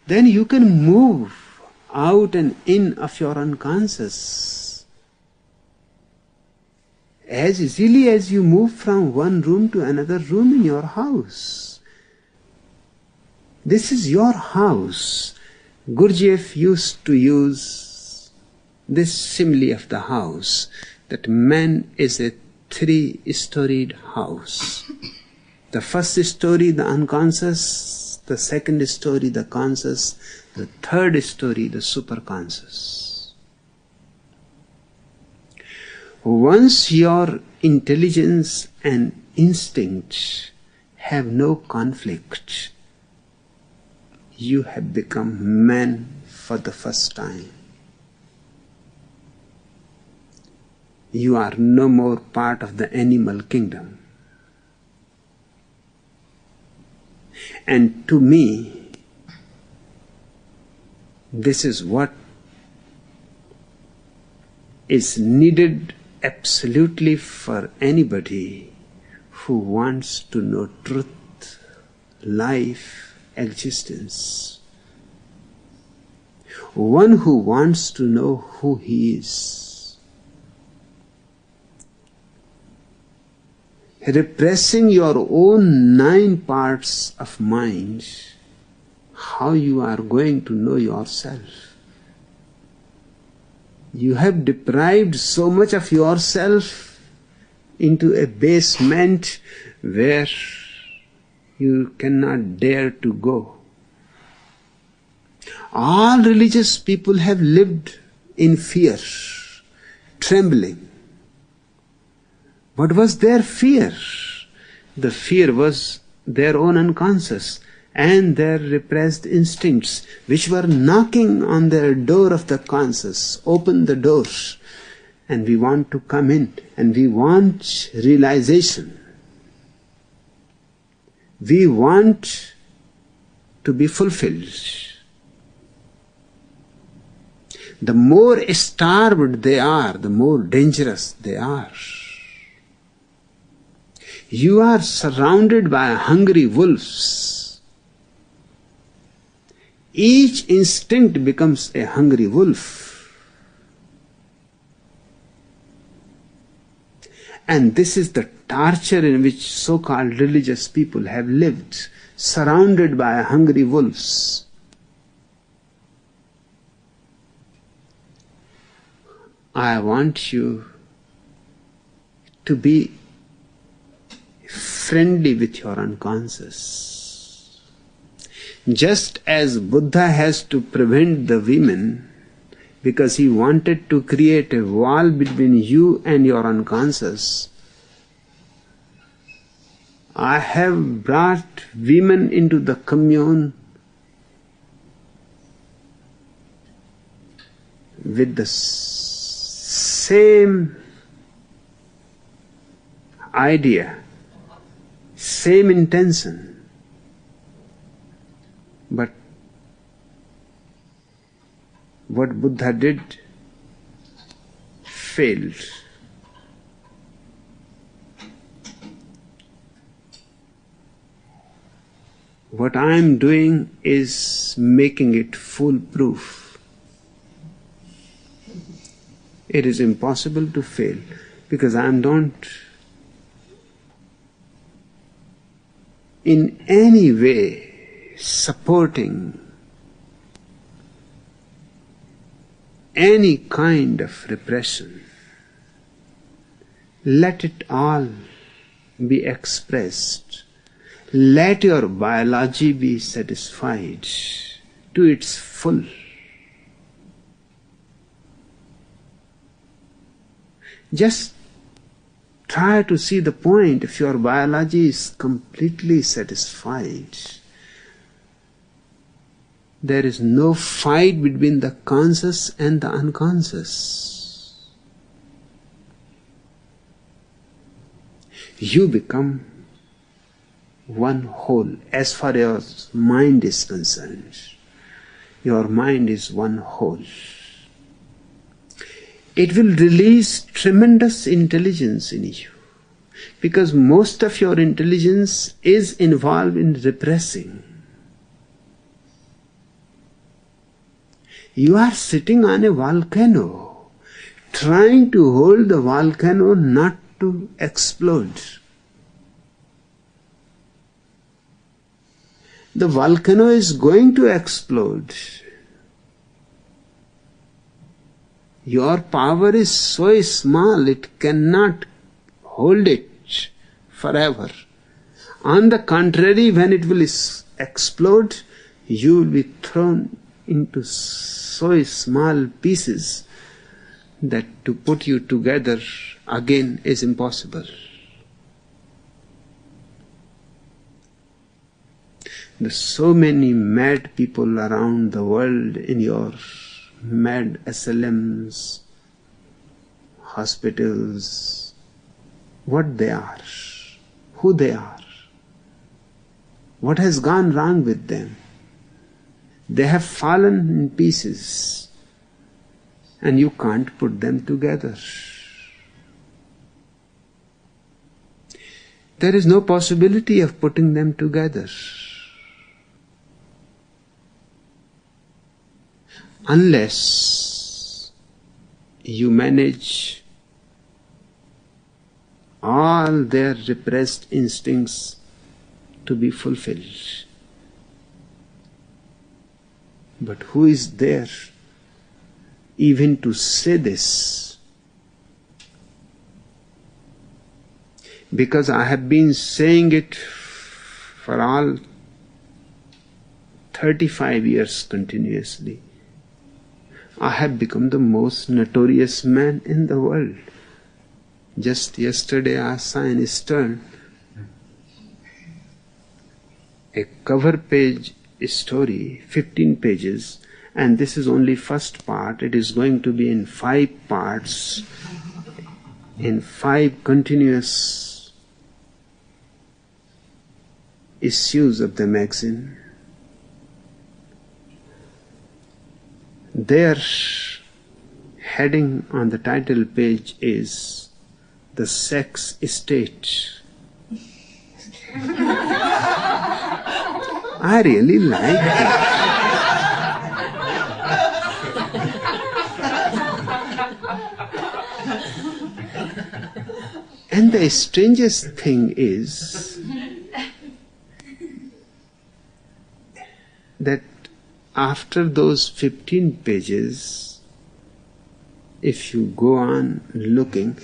Then you can move out and in of your unconscious as easily as you move from one room to another room in your house. This is your house. Gurdjieff used to use this simile of the house, that man is a 3-storied house. The first story, the unconscious; the second story, the conscious; the third story, the superconscious. Once your intelligence and instinct have no conflict, you have become man for the first time. You are no more part of the animal kingdom. And to me, this is what is needed absolutely for anybody who wants to know truth, life, existence. One who wants to know who he is. Repressing your own 9 parts of mind, how you are going to know yourself? You have deprived so much of yourself into a basement where you cannot dare to go. All religious people have lived in fear, trembling. What was their fear? The fear was their own unconscious and their repressed instincts, which were knocking on their door of the conscious. Open the door, and we want to come in, and we want realization. We want to be fulfilled. The more starved they are, the more dangerous they are. You are surrounded by hungry wolves. Each instinct becomes a hungry wolf. And this is the torture in which so-called religious people have lived, surrounded by hungry wolves. I want you to be friendly with your unconscious. Just as Buddha has to prevent the women because he wanted to create a wall between you and your unconscious. I have brought women into the commune with the same idea, same intention, but what Buddha did failed. What I am doing is making it foolproof. It is impossible to fail because I am not in any way supporting any kind of repression. Let it all be expressed. Let your biology be satisfied to its full. Just try to see the point. If your biology is completely satisfied, there is no fight between the conscious and the unconscious. You become one whole as far as mind is concerned. Your mind is one whole. It will release tremendous intelligence in you because most of your intelligence is involved in repressing. You are sitting on a volcano, trying to hold the volcano not to explode. The volcano is going to explode. Your power is so small, it cannot hold it forever. On the contrary, when it will explode, you will be thrown into so small pieces that to put you together again is impossible. There are so many mad people around the world in your mad asylums, hospitals. What they are, who they are, what has gone wrong with them. They have fallen in pieces and you can't put them together. There is no possibility of putting them together unless you manage all their repressed instincts to be fulfilled. But who is there even to say this? Because I have been saying it for all 35 years continuously. I have become the most notorious man in the world. Just yesterday I saw in Stern a cover page story, 15 pages, and this is only first part. It is going to be in 5 parts, in 5 continuous issues of the magazine. Their heading on the title page is The Sex State. I really like it. And the strangest thing is that after those 15 pages, if you go on looking,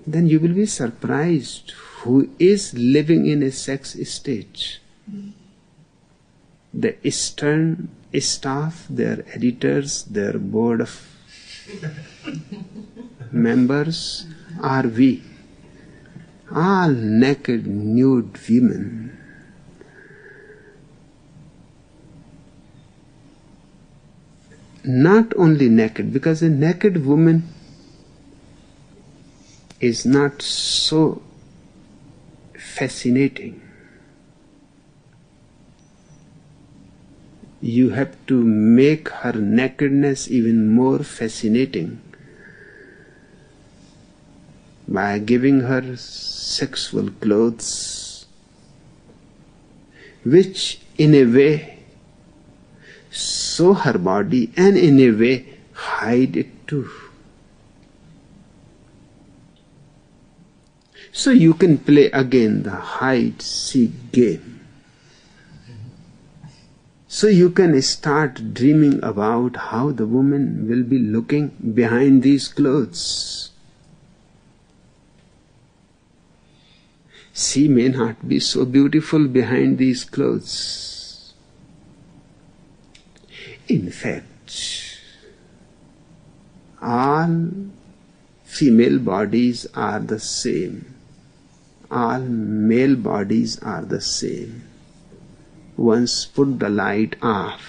then you will be surprised who is living in a sex state. The Eastern staff, their editors, their board of members are we. All naked, nude women. Not only naked, because a naked woman is not so fascinating. You have to make her nakedness even more fascinating by giving her sexual clothes, which in a way show her body and in a way hide it too. So you can play again the hide-seek game. So you can start dreaming about how the woman will be looking behind these clothes. She may not be so beautiful behind these clothes. In fact, all female bodies are the same. All male bodies are the same. Once put the light off,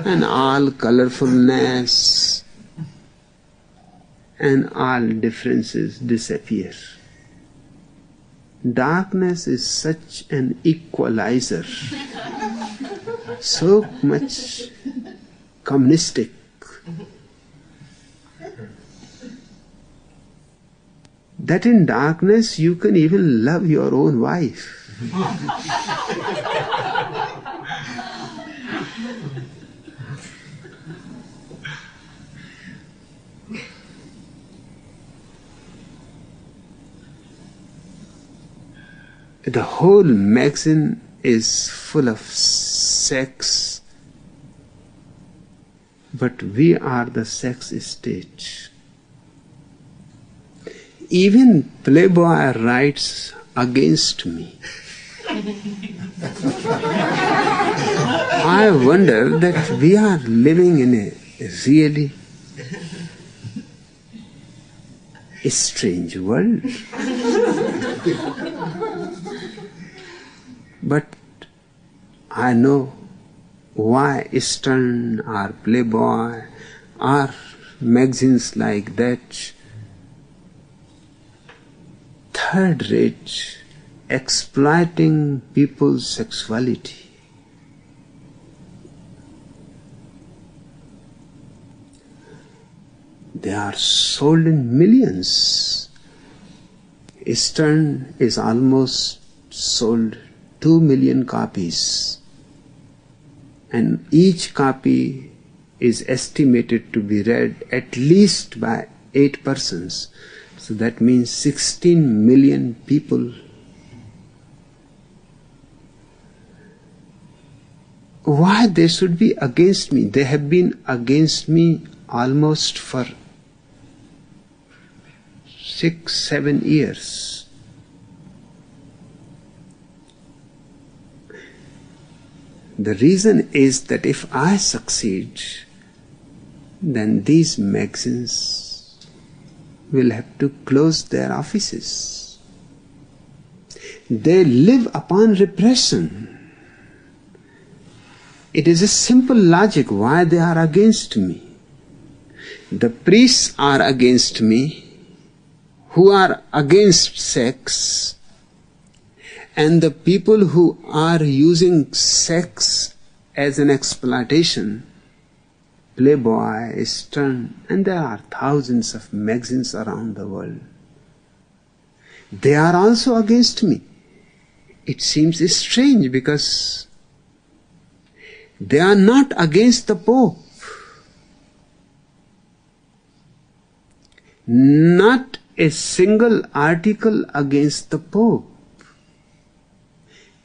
and all colorfulness and all differences disappear. Darkness is such an equalizer, so much communistic. That in darkness you can even love your own wife. The whole magazine is full of sex, but we are the sex state. Even Playboy writes against me. I wonder that we are living in a really strange world. But I know why Stern or Playboy or magazines like that, third-rate, exploiting people's sexuality. They are sold in millions. Stern is almost sold 2 million copies, and each copy is estimated to be read at least by 8 persons. So that means 16 million people. Why they should be against me? They have been against me almost for 6-7 years. The reason is that if I succeed, then these magazines will have to close their offices. They live upon repression. It is a simple logic why they are against me. The priests are against me, who are against sex, and the people who are using sex as an exploitation, Playboy, Stern, and there are thousands of magazines around the world. They are also against me. It seems strange because they are not against the Pope. Not a single article against the Pope.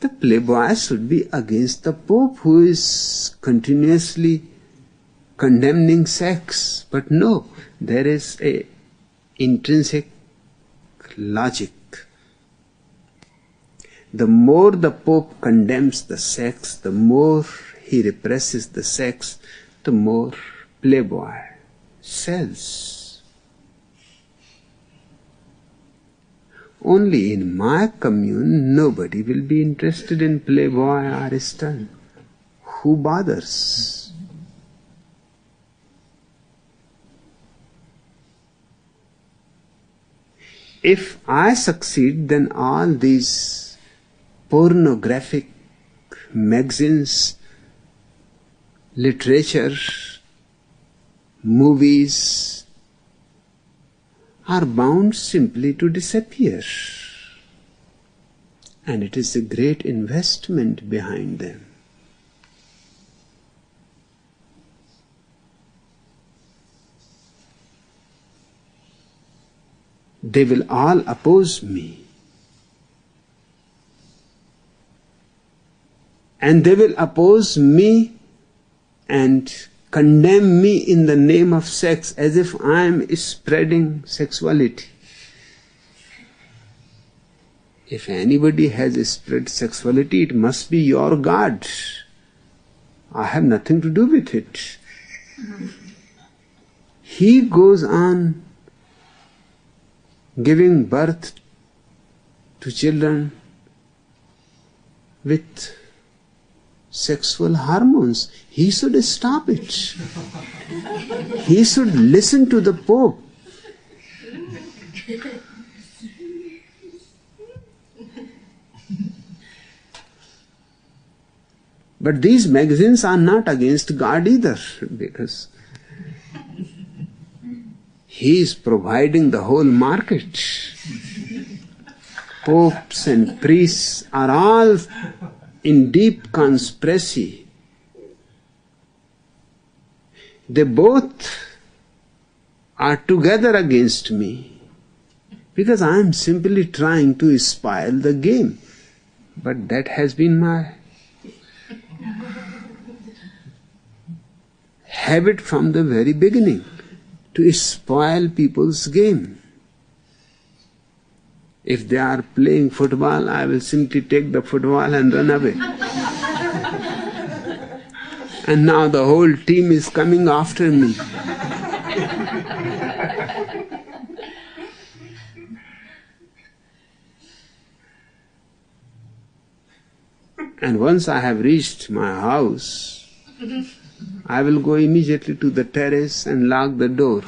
The Playboy should be against the Pope, who is continuously condemning sex. But no, there is a intrinsic logic. The more the Pope condemns the sex, the more he represses the sex, the more Playboy sells. Only in my commune nobody will be interested in Playboy or Stern. Who bothers? If I succeed, then all these pornographic magazines, literature, movies are bound simply to disappear. And it is a great investment behind them. They will all oppose me. And they will oppose me and condemn me in the name of sex as if I am spreading sexuality. If anybody has spread sexuality, it must be your God. I have nothing to do with it. He goes on giving birth to children with sexual hormones. He should stop it. He should listen to the Pope. But these magazines are not against God either, because He is providing the whole market. Popes and priests are all in deep conspiracy. They both are together against me, because I am simply trying to spoil the game. But that has been my habit from the very beginning, to spoil people's game. If they are playing football, I will simply take the football and run away. And now the whole team is coming after me. And once I have reached my house, I will go immediately to the terrace and lock the door.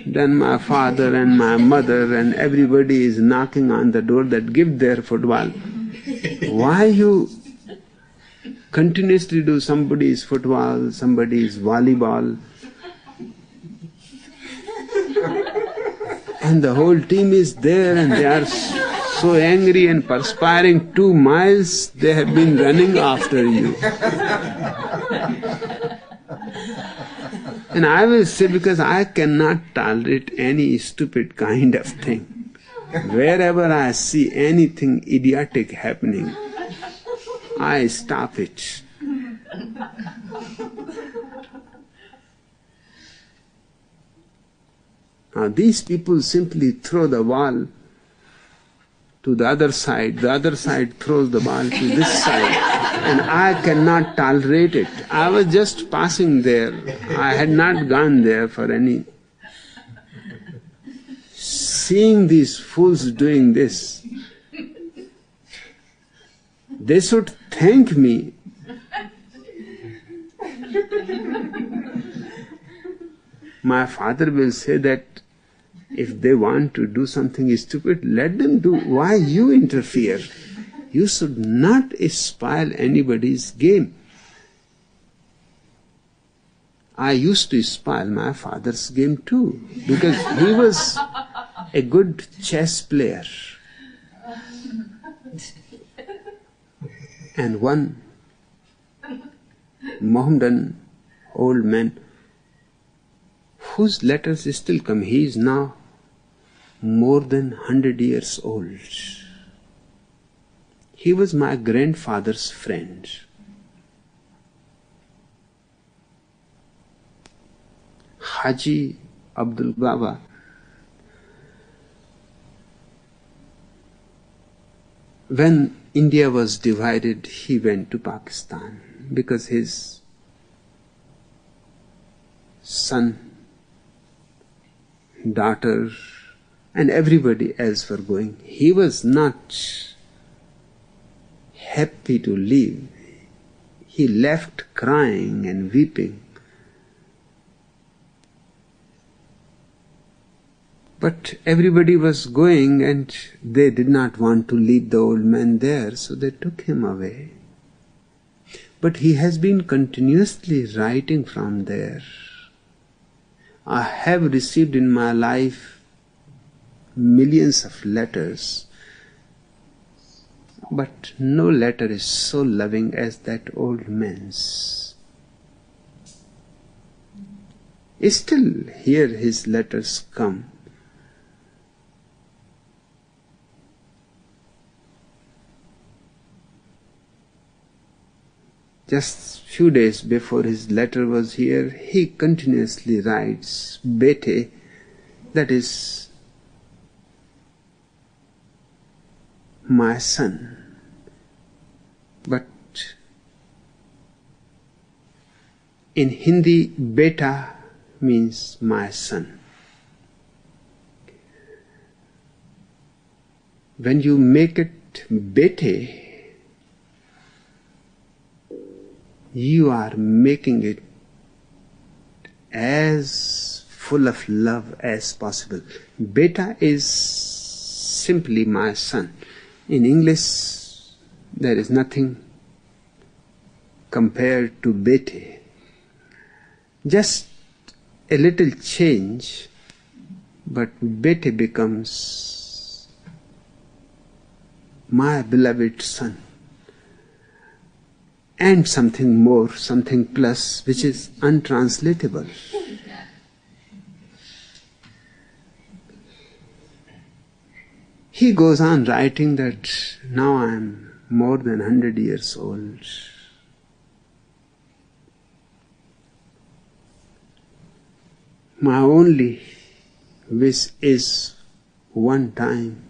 Then my father and my mother and everybody is knocking on the door that give their football. Why you continuously do somebody's football, somebody's volleyball? And the whole team is there and they are so angry and perspiring. 2 miles they have been running after you. And I will say, because I cannot tolerate any stupid kind of thing. Wherever I see anything idiotic happening, I stop it. Now these people simply throw the ball to the other side throws the ball to this side. And I cannot tolerate it. I was just passing there. I had not gone there for any. Seeing these fools doing this, they should thank me. My father will say that if they want to do something stupid, let them do. Why you interfere? You should not spoil anybody's game. I used to spoil my father's game too, because he was a good chess player. And one Mohammedan old man, whose letters still come, he is now more than 100 years old. He was my grandfather's friend. Haji Abdul Baba. When India was divided, he went to Pakistan because his son, daughter, and everybody else were going. He was not happy to leave. He left crying and weeping. But everybody was going and they did not want to leave the old man there, so they took him away. But he has been continuously writing from there. I have received in my life millions of letters, but no letter is so loving as that old man's. Still here his letters come. Just few days before his letter was here, he continuously writes, Bete, that is my son. But in Hindi, beta means my son. When you make it bete, you are making it as full of love as possible. Beta is simply my son. In English, there is nothing compared to bete. Just a little change, but bete becomes my beloved son. And something more, something plus, which is untranslatable. He goes on writing that now I am more than 100 years old. My only wish is one time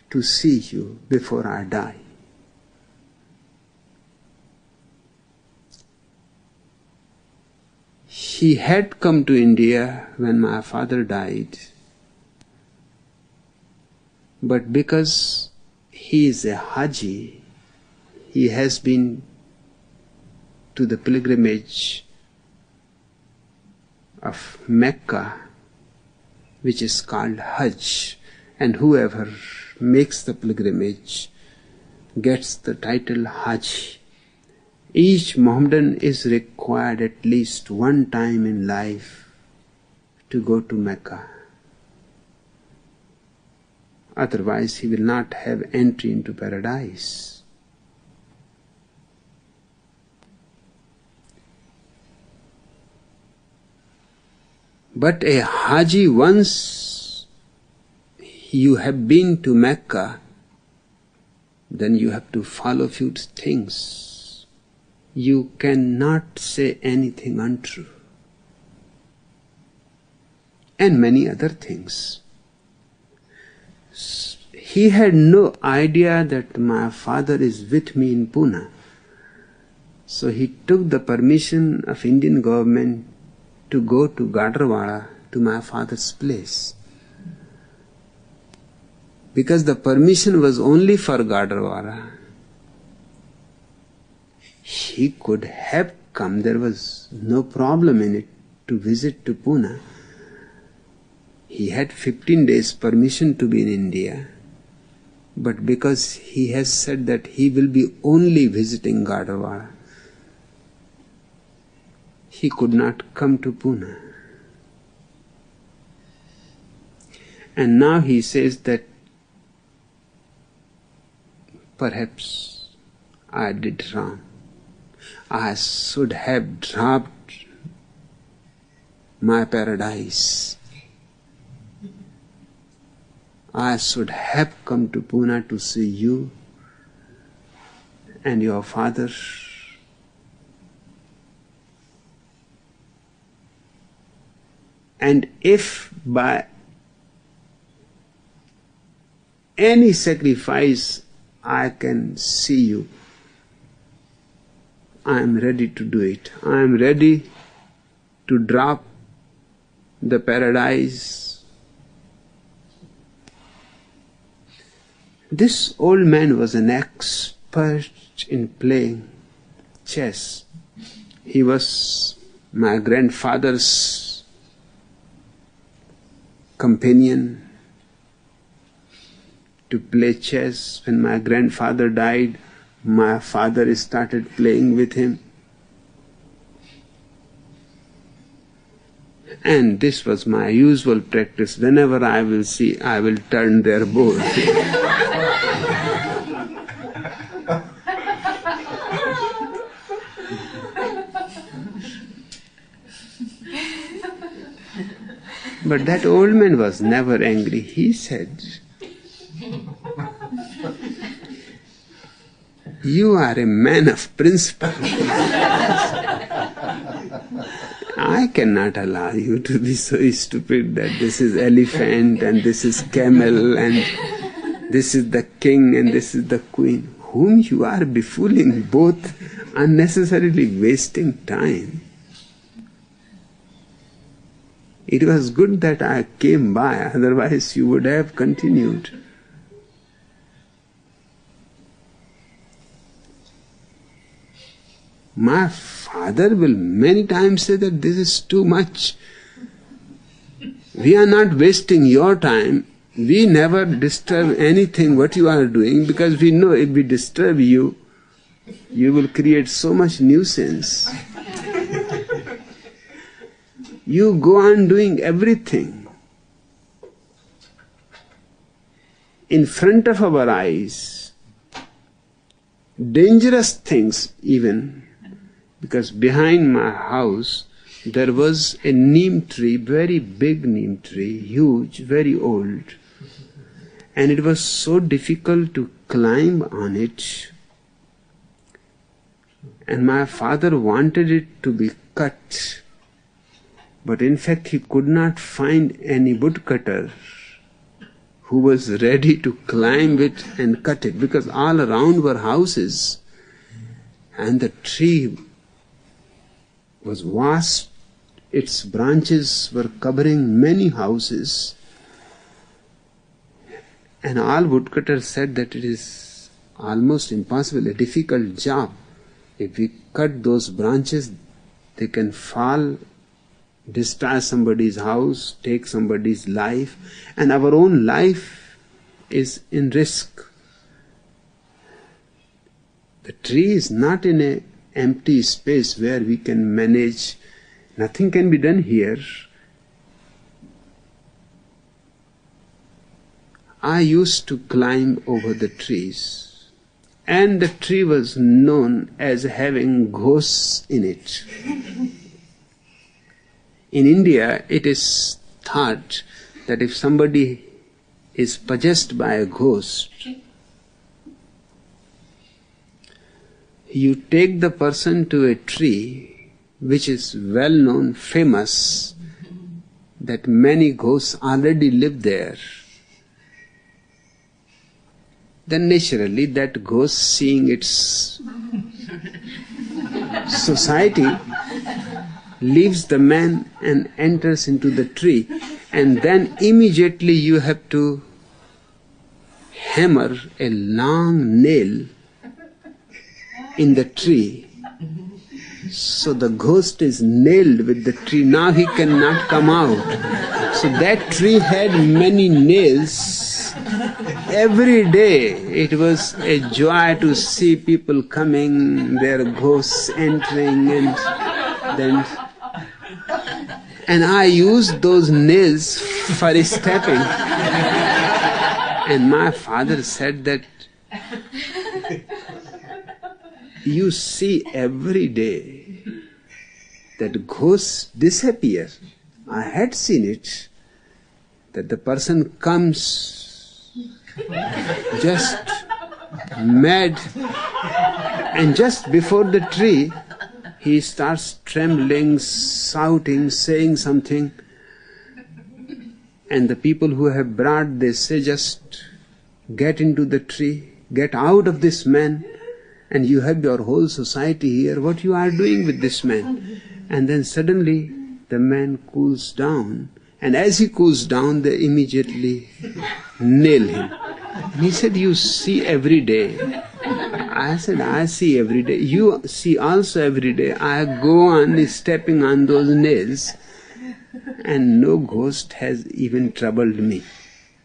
to see you before I die. He had come to India when my father died, but because he is a Haji, he has been to the pilgrimage of Mecca, which is called Hajj, and whoever makes the pilgrimage gets the title Haji. Each Mohammedan is required at least one time in life to go to Mecca. Otherwise, he will not have entry into paradise. But a Haji, once you have been to Mecca, then you have to follow few things. You cannot say anything untrue. And many other things. He had no idea that my father is with me in Pune. So he took the permission of Indian government to go to Gadarwada, to my father's place. Because the permission was only for Gadarwada. He could have come, there was no problem in it, to visit to Pune. He had 15 days permission to be in India, but because he has said that he will be only visiting Gadarwada, he could not come to Pune. And now he says that perhaps I did wrong. I should have dropped my paradise. I should have come to Pune to see you and your father. And if by any sacrifice I can see you, I am ready to do it. I am ready to drop the paradise. This old man was an expert in playing chess. He was my grandfather's companion to play chess. When my grandfather died, my father started playing with him. And this was my usual practice. Whenever I will see, I will turn their board. But that old man was never angry. He said, "You are a man of principle. I cannot allow you to be so stupid that this is elephant and this is camel and this is the king and this is the queen, whom you are befooling, both unnecessarily wasting time." It was good that I came by, otherwise you would have continued. My father will many times say that this is too much. We are not wasting your time. We never disturb anything what you are doing, because we know if we disturb you, you will create so much nuisance. You go on doing everything in front of our eyes, dangerous things even, because behind my house there was a neem tree, very big neem tree, huge, very old, and it was so difficult to climb on it, and my father wanted it to be cut. But in fact, he could not find any woodcutter who was ready to climb it and cut it, because all around were houses and the tree was vast. Its branches were covering many houses, and all woodcutters said that it is almost impossible, a difficult job. If we cut those branches, they can fall, destroy somebody's house, take somebody's life, and our own life is in risk. The tree is not in an empty space where we can manage. Nothing can be done here. I used to climb over the trees, and the tree was known as having ghosts in it. In India, it is thought that if somebody is possessed by a ghost, you take the person to a tree which is well known, famous, that many ghosts already live there. Then naturally that ghost, seeing its society, leaves the man and enters into the tree, and then immediately you have to hammer a long nail in the tree. So the ghost is nailed with the tree. Now he cannot come out. So that tree had many nails. Every day it was a joy to see people coming, their ghosts entering, and I used those nails for stepping. And my father said that you see every day that ghosts disappear. I had seen it, that the person comes just mad, and just before the tree he starts trembling, shouting, saying something, and the people who have brought, they say, just get into the tree, get out of this man, and you have your whole society here, what you are doing with this man? And then suddenly the man cools down, and as he cools down, they immediately nail him. And he said, you see every day. I said, I see every day. You see also every day. I go on stepping on those nails, and no ghost has even troubled me.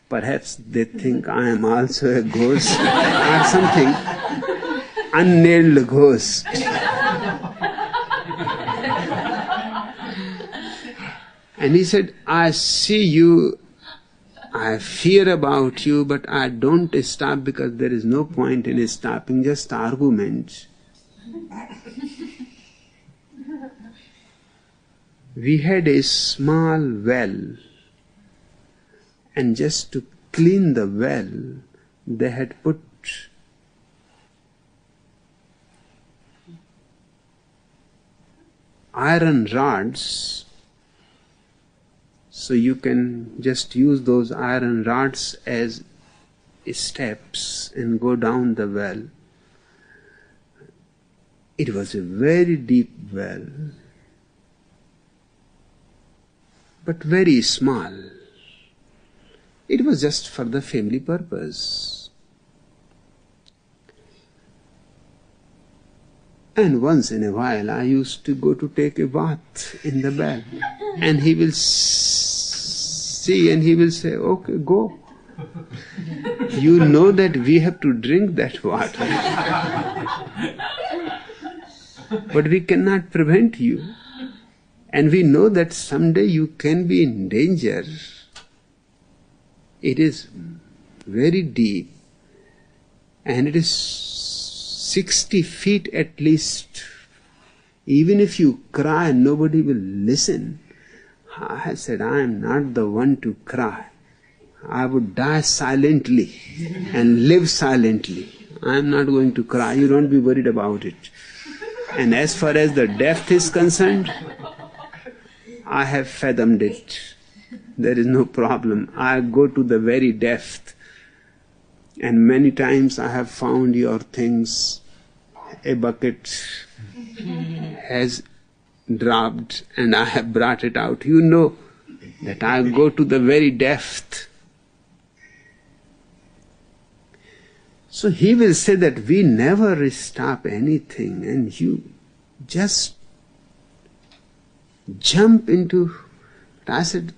Perhaps they think I am also a ghost or something. Unnailed ghost. And he said, I see you, I fear about you, but I don't stop because there is no point in stopping, just arguments. We had a small well, and just to clean the well, they had put iron rods, so you can just use those iron rods as steps and go down the well. It was a very deep well, but very small. It was just for the family purpose. And once in a while I used to go to take a bath in the well, and he will see and he will say, okay, go. You know that we have to drink that water. But we cannot prevent you. And we know that someday you can be in danger. It is very deep, and it is 60 feet at least. Even if you cry, nobody will listen. I said, I am not the one to cry. I would die silently and live silently. I am not going to cry. You don't be worried about it. And as far as the depth is concerned, I have fathomed it. There is no problem. I go to the very depth. And many times I have found your things. A bucket has dropped and I have brought it out. You know that I go to the very depth. So he will say that we never stop anything, and you just jump into. I said,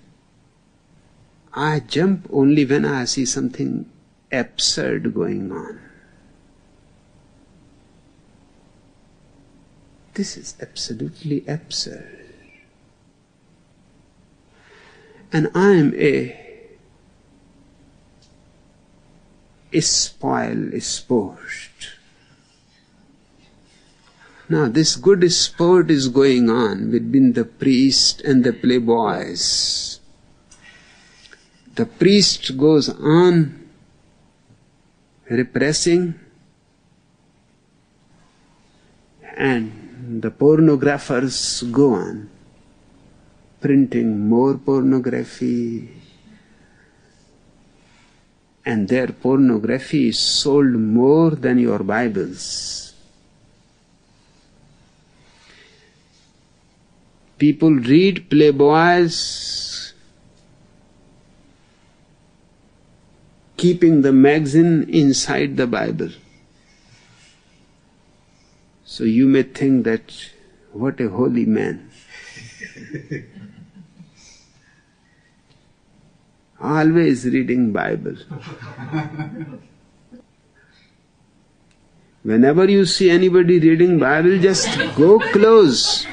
I jump only when I see something absurd going on. This is absolutely absurd. And I am a sport. Now this good sport is going on between the priest and the playboys. The priest goes on repressing, and the pornographers go on printing more pornography, and their pornography is sold more than your Bibles. People read playboys, keeping the magazine inside the Bible. So you may think that, what a holy man. Always reading Bible. Whenever you see anybody reading Bible, just go close.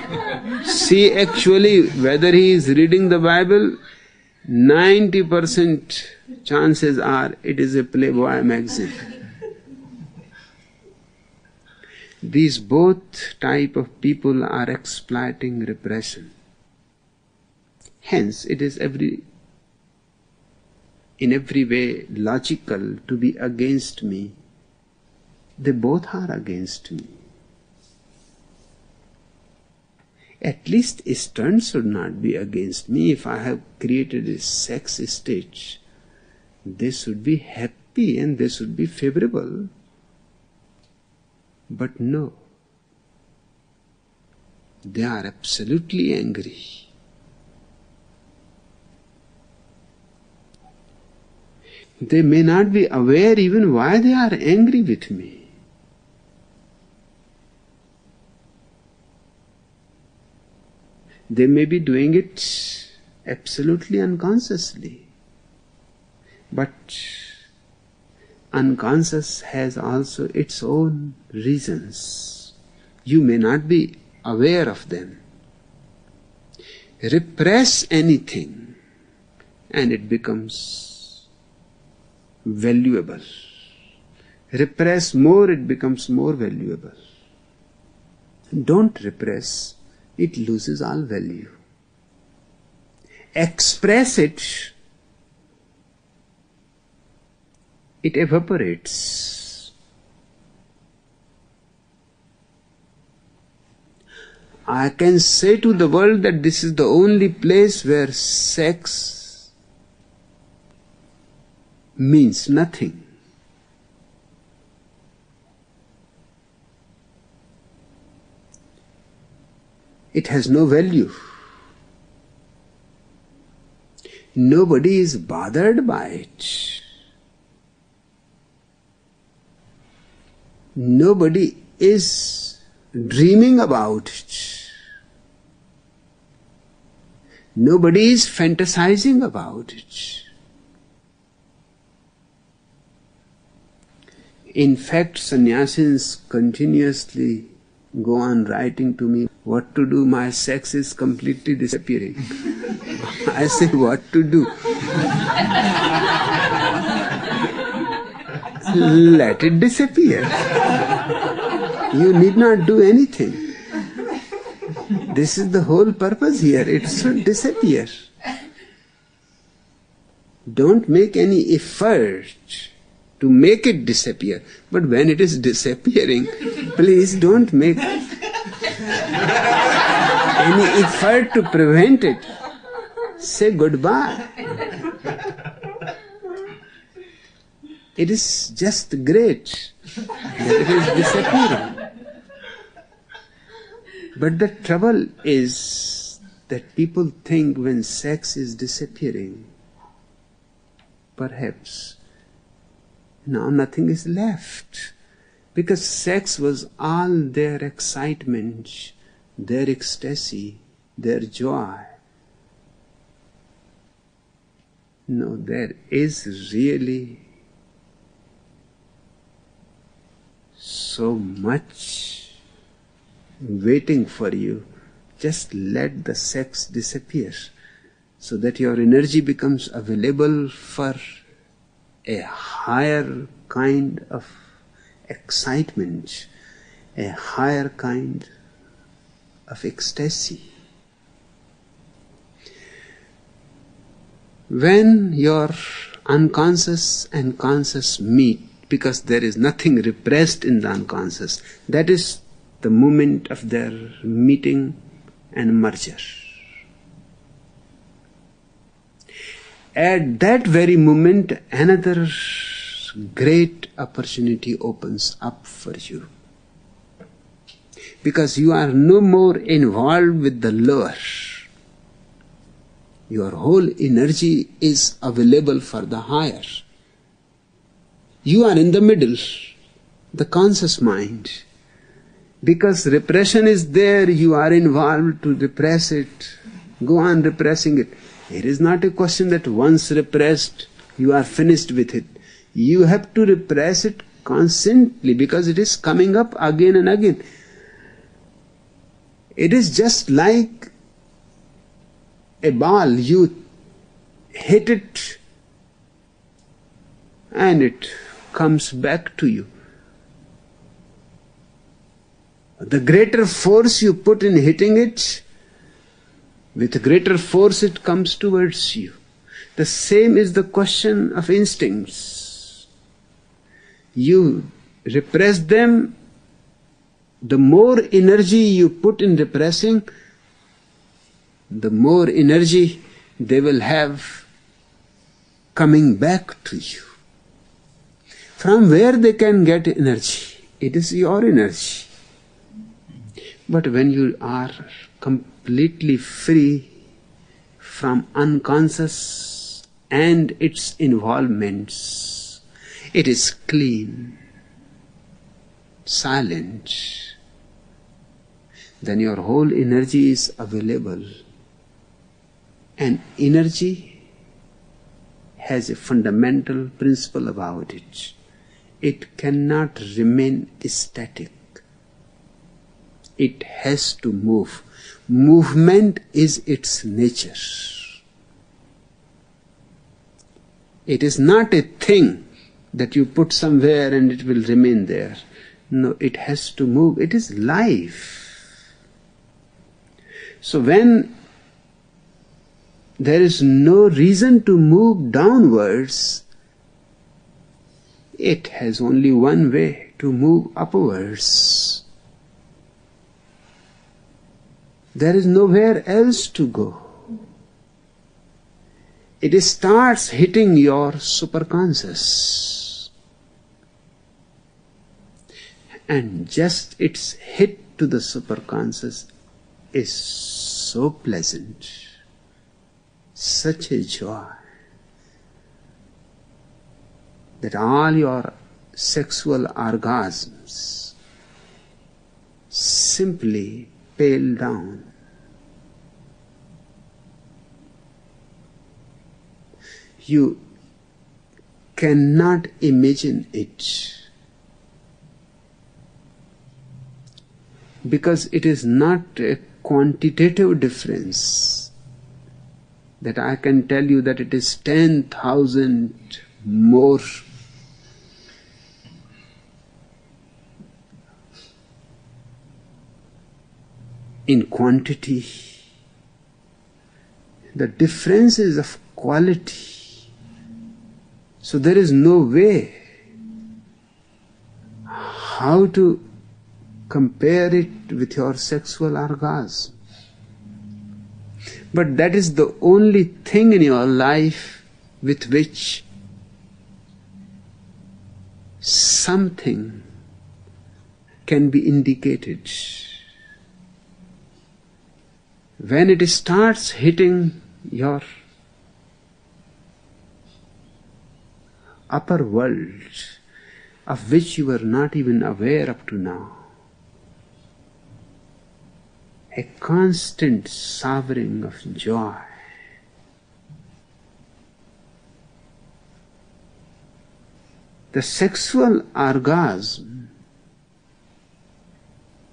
See actually whether he is reading the Bible. 90% chances are it is a Playboy magazine. These both type of people are exploiting repression. Hence, it is in every way logical to be against me. They both are against me. At least Eastern should not be against me. If I have created a sex state, they should be happy happy and they should be favorable. But no, they are absolutely angry. They may not be aware even why they are angry with me. They may be doing it absolutely unconsciously. But unconscious has also its own reasons. You may not be aware of them. Repress anything and it becomes valuable. Repress more, it becomes more valuable. Don't repress, it loses all value. Express it, it evaporates. I can say to the world that this is the only place where sex means nothing. It has no value. Nobody is bothered by it. Nobody is dreaming about it. Nobody is fantasizing about it. In fact, sannyasis continuously go on writing to me, what to do, my sex is completely disappearing. I say, what to do? Let it disappear. You need not do anything. This is the whole purpose here. It should disappear. Don't make any effort to make it disappear. But when it is disappearing, please don't make any effort to prevent it. Say goodbye. It is just great that it is disappearing. But the trouble is that people think when sex is disappearing, perhaps now nothing is left. Because sex was all their excitement, their ecstasy, their joy. No, there is really so much waiting for you. Just let the sex disappear so that your energy becomes available for a higher kind of excitement, a higher kind of ecstasy. When your unconscious and conscious meet, because there is nothing repressed in the unconscious, that is the moment of their meeting and merger. At that very moment, another great opportunity opens up for you. Because you are no more involved with the lower. Your whole energy is available for the higher. You are in the middle, the conscious mind. Because repression is there, you are involved to repress it. Go on repressing it. It is not a question that once repressed, you are finished with it. You have to repress it constantly because it is coming up again and again. It is just like a ball. You hit it and it comes back to you. The greater force you put in hitting it, with greater force it comes towards you. The same is the question of instincts. You repress them, the more energy you put in repressing, the more energy they will have coming back to you. From where they can get energy? It is your energy. But when you are completely free from unconscious and its involvements, it is clean, silent, then your whole energy is available. And energy has a fundamental principle about it. It cannot remain static. It has to move. Movement is its nature. It is not a thing that you put somewhere and it will remain there. No, it has to move. It is life. So when there is no reason to move downwards, it has only one way, to move upwards. There is nowhere else to go. It starts hitting your superconscious. And just its hit to the superconscious is so pleasant, such a joy, that all your sexual orgasms simply pale down. You cannot imagine it, because it is not a quantitative difference that I can tell you that it is 10,000 more in quantity. The difference is of quality. So there is no way how to compare it with your sexual orgasm. But that is the only thing in your life with which something can be indicated. When it starts hitting your upper world, of which you were not even aware up to now, a constant sovereign of joy. The sexual orgasm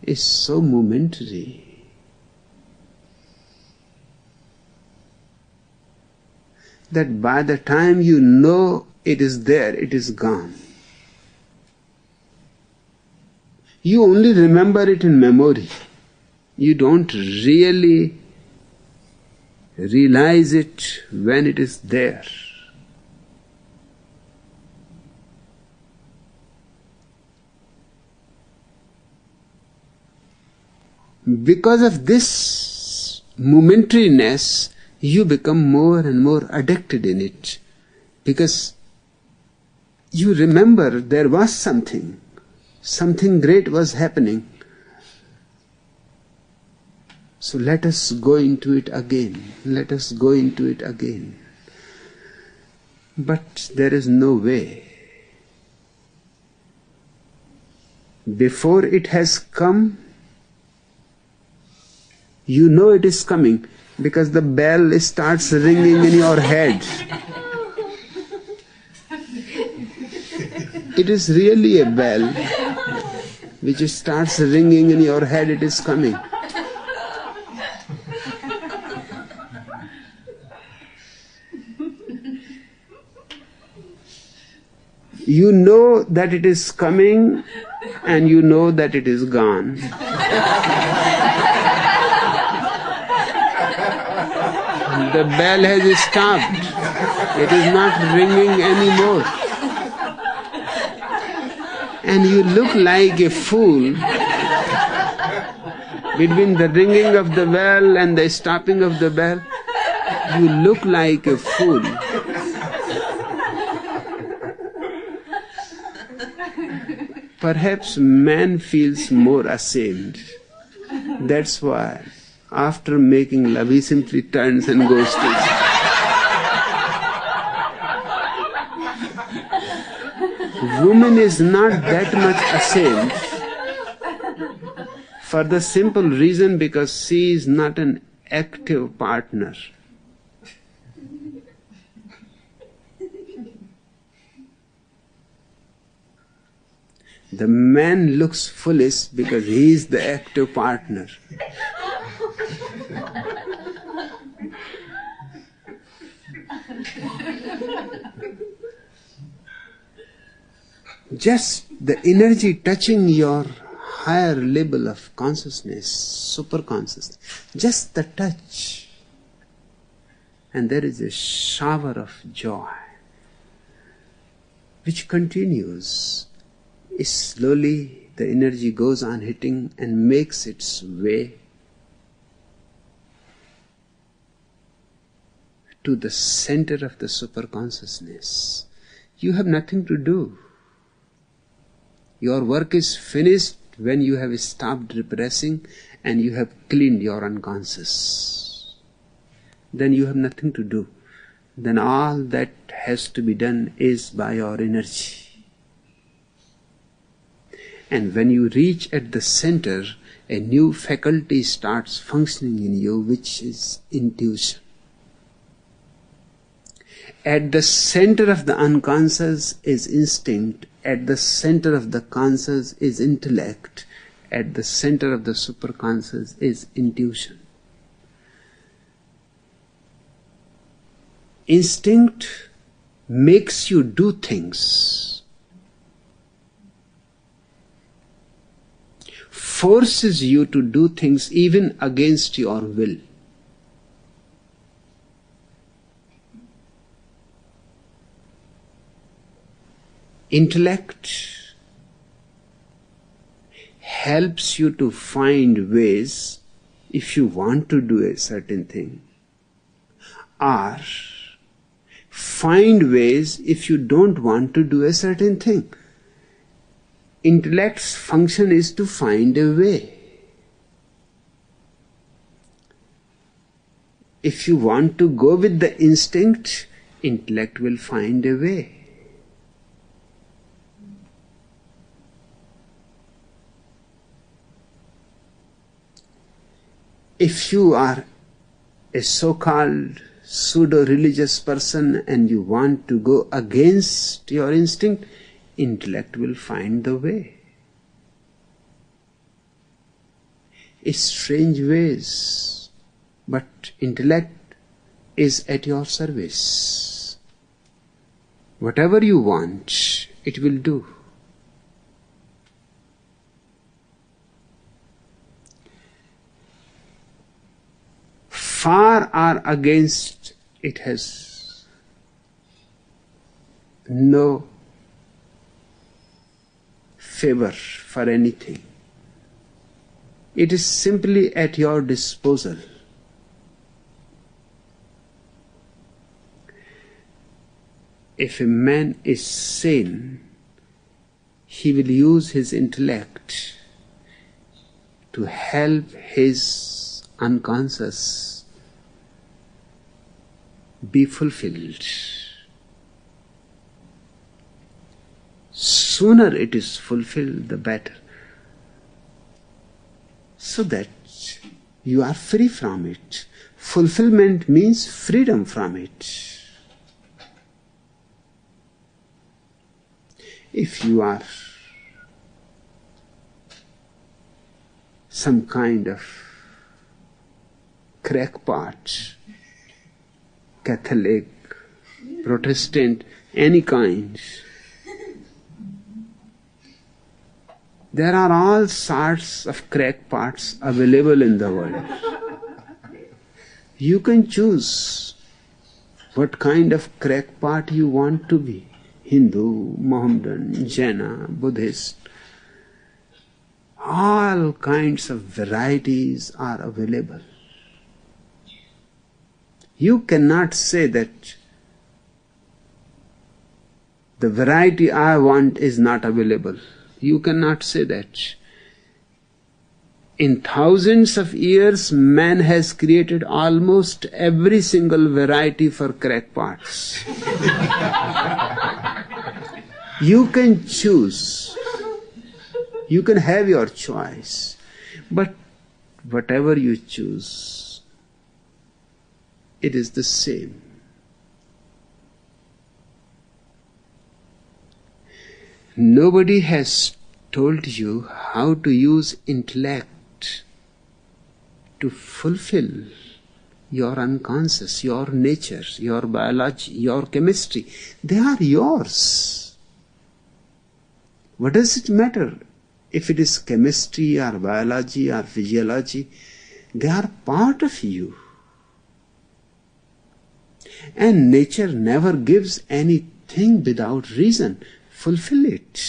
is so momentary that by the time you know it is there, it is gone. You only remember it in memory. You don't really realize it when it is there. Because of this momentariness, you become more and more addicted in it. Because you remember there was something great was happening. So let us go into it again. Let us go into it again. But there is no way. Before it has come, you know it is coming, because the bell starts ringing in your head. It is really a bell which starts ringing in your head, it is coming. You know that it is coming and you know that it is gone. The bell has stopped. It is not ringing anymore. And you look like a fool between the ringing of the bell and the stopping of the bell. You look like a fool. Perhaps man feels more ashamed. That's why after making love he simply turns and goes to sleep. Woman is not that much ashamed for the simple reason because she is not an active partner. The man looks foolish because he is the active partner. Just the energy touching your higher level of consciousness, super consciousness, just the touch, and there is a shower of joy which continues. Slowly the energy goes on hitting and makes its way to the center of the super consciousness. You have nothing to do. Your work is finished when you have stopped repressing and you have cleaned your unconscious. Then you have nothing to do. Then all that has to be done is by your energy. And when you reach at the center, a new faculty starts functioning in you, which is intuition. At the center of the unconscious is instinct. At the center of the conscious is intellect. At the center of the superconscious is intuition. Instinct makes you do things, forces you to do things even against your will. Intellect helps you to find ways if you want to do a certain thing, or find ways if you don't want to do a certain thing. Intellect's function is to find a way. If you want to go with the instinct, intellect will find a way. If you are a so-called pseudo-religious person and you want to go against your instinct, intellect will find the way. It's strange ways, but intellect is at your service. Whatever you want, it will do. Far or against, it has no favor for anything. It is simply at your disposal. If a man is sane, he will use his intellect to help his unconscious be fulfilled. Sooner it is fulfilled, the better. So that you are free from it. Fulfillment means freedom from it. If you are some kind of crackpot, Catholic, Protestant, any kind, there are all sorts of crackpots available in the world. You can choose what kind of crackpot you want to be. Hindu, Mohammedan, Jaina, Buddhist. All kinds of varieties are available. You cannot say that the variety I want is not available. You cannot say that. In thousands of years, man has created almost every single variety for crackpots. You can choose. You can have your choice. But whatever you choose, it is the same. Nobody has told you how to use intellect to fulfill your unconscious, your nature, your biology, your chemistry. They are yours. What does it matter if it is chemistry or biology or physiology? They are part of you. And nature never gives anything without reason. Fulfill it.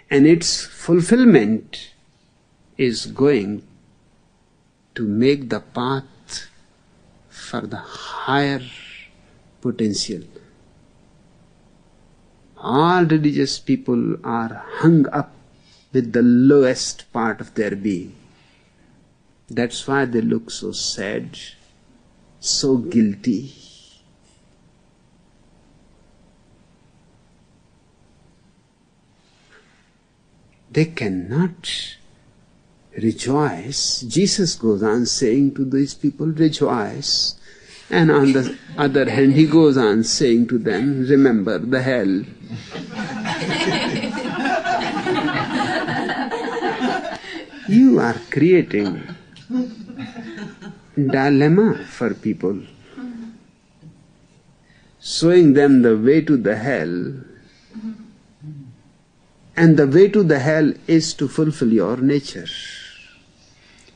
And its fulfillment is going to make the path for the higher potential. All religious people are hung up with the lowest part of their being. That's why they look so sad, so guilty. They cannot rejoice. Jesus goes on saying to these people, rejoice. And on the other hand, he goes on saying to them, remember the hell. You are creating dilemma for people, showing them the way to the hell. And the way to the hell is to fulfill your nature.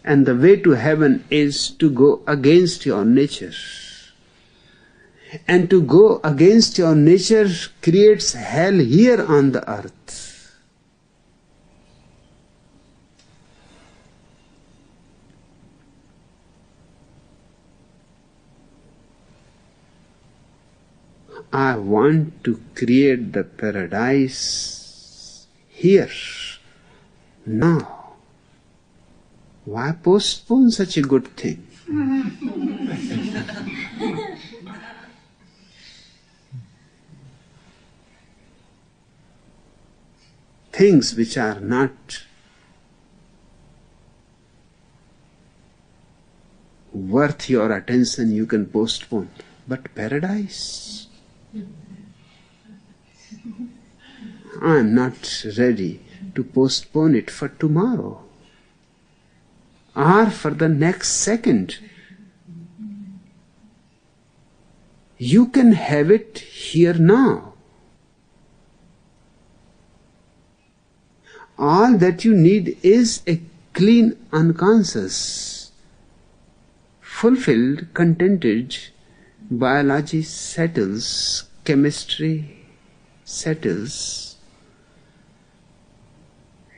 And the way to heaven is to go against your nature. And to go against your nature creates hell here on the earth. I want to create the paradise here, now. Why postpone such a good thing? Things which are not worth your attention you can postpone. But paradise? I am not ready to postpone it for tomorrow or for the next second. You can have it here now. All that you need is a clean unconscious, fulfilled, contented. Biology settles, chemistry settles,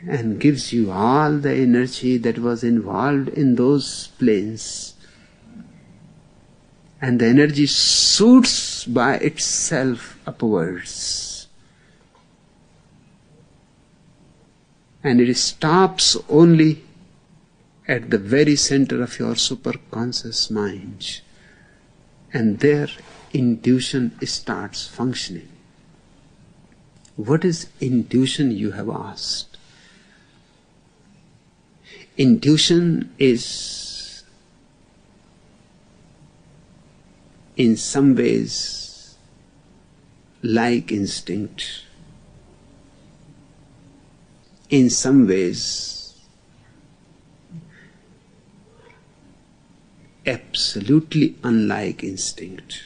and gives you all the energy that was involved in those planes. And the energy shoots by itself upwards. And it stops only at the very center of your superconscious mind. And there intuition starts functioning. What is intuition, you have asked? Intuition is in some ways like instinct. In some ways absolutely unlike instinct.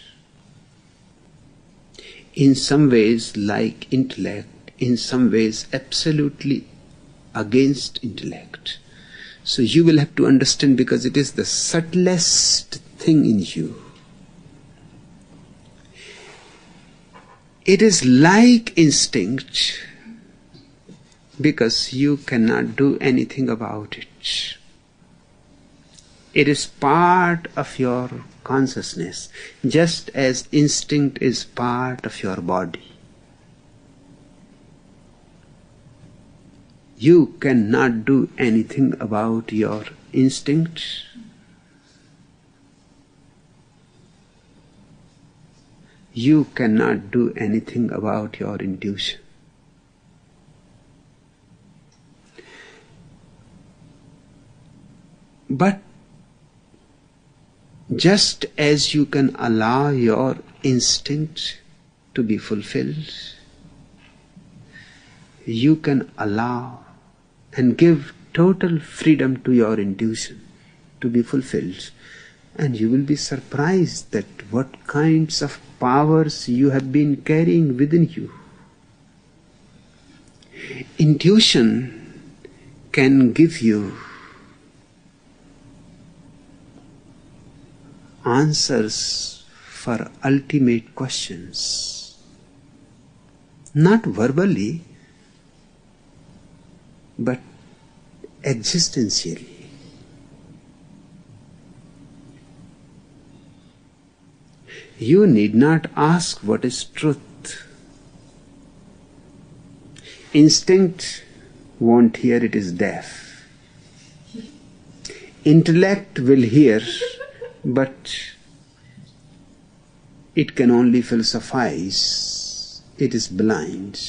In some ways like intellect, in some ways absolutely against intellect. So you will have to understand, because it is the subtlest thing in you. It is like instinct because you cannot do anything about it. It is part of your consciousness, just as instinct is part of your body. You cannot do anything about your instinct. You cannot do anything about your intuition. But just as you can allow your instinct to be fulfilled, you can allow and give total freedom to your intuition to be fulfilled. And you will be surprised that what kinds of powers you have been carrying within you. Intuition can give you answers for ultimate questions. Not verbally, but existentially. You need not ask what is truth. Instinct won't hear, it is deaf. Intellect will hear, but it can only philosophize. It is blind.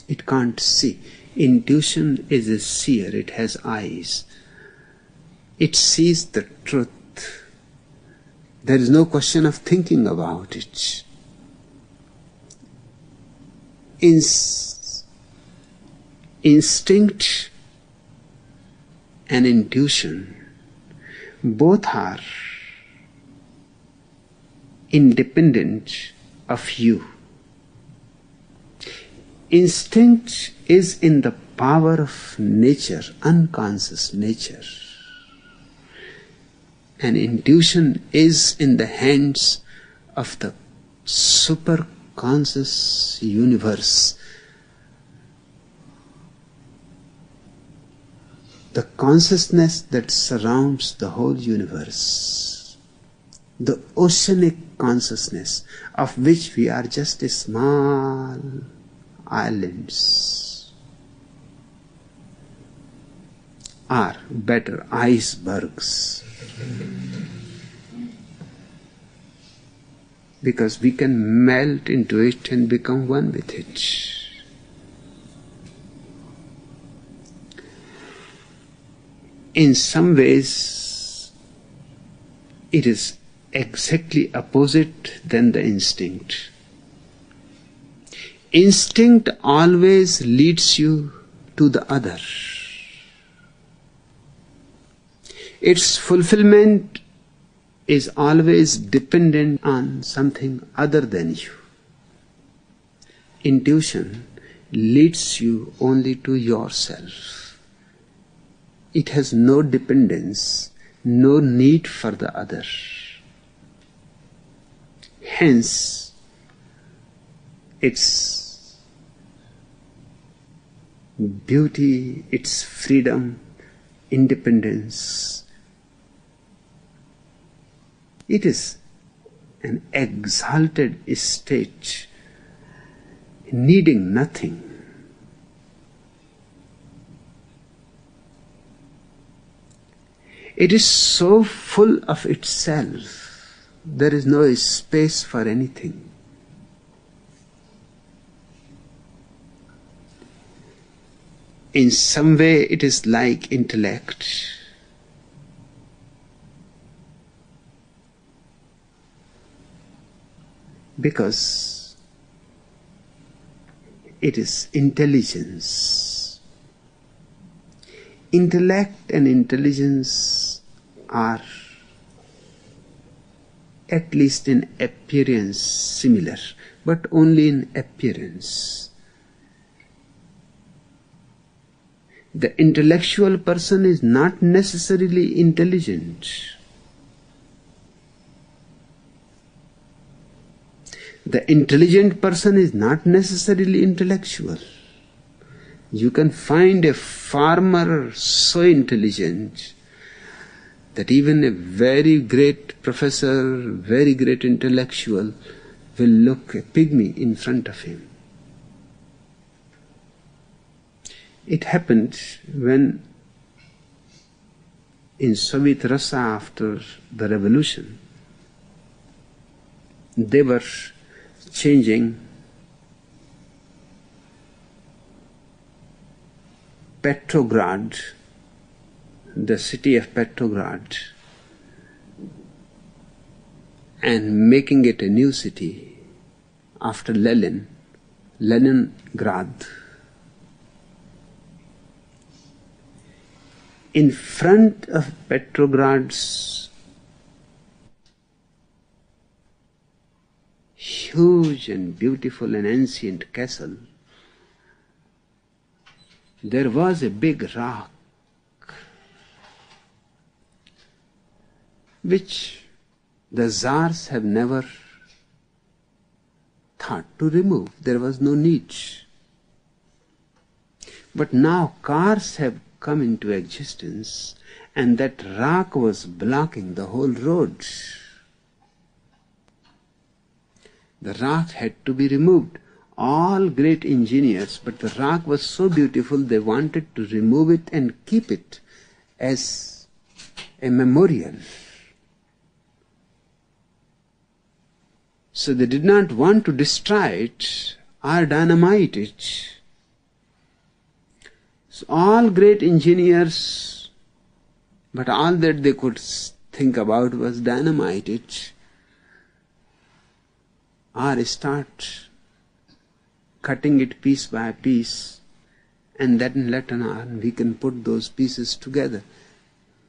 It can't see. Intuition is a seer, it has eyes. It sees the truth. There is no question of thinking about it. Instinct and intuition both are independent of you. Instinct is in the power of nature, unconscious nature. And intuition is in the hands of the superconscious universe. The consciousness that surrounds the whole universe. The oceanic consciousness of which we are just a small islands. Or better, icebergs. Because we can melt into it and become one with it. In some ways, it is exactly opposite than the instinct. Instinct always leads you to the other. Its fulfillment is always dependent on something other than you. Intuition leads you only to yourself. It has no dependence, no need for the other. Hence, its beauty, its freedom, independence. It is an exalted state, needing nothing. It is so full of itself, there is no space for anything. In some way, it is like intellect. Because it is intelligence. Intellect and intelligence are, at least in appearance, similar, but only in appearance. The intellectual person is not necessarily intelligent. The intelligent person is not necessarily intellectual. You can find a farmer so intelligent that even a very great professor, very great intellectual will look a pygmy in front of him. It happened when in Soviet Russia after the revolution, they were changing Petrograd, the city of Petrograd, and making it a new city after Leningrad. In front of Petrograd's huge and beautiful and ancient castle, there was a big rock which the Tsars have never thought to remove. There was no need. But now cars have come into existence, and that rock was blocking the whole road. The rock had to be removed. All great engineers, but the rock was so beautiful they wanted to remove it and keep it as a memorial. So they did not want to destroy it or dynamite it. So all great engineers, but all that they could think about was dynamite it or start cutting it piece by piece, and then later on we can put those pieces together.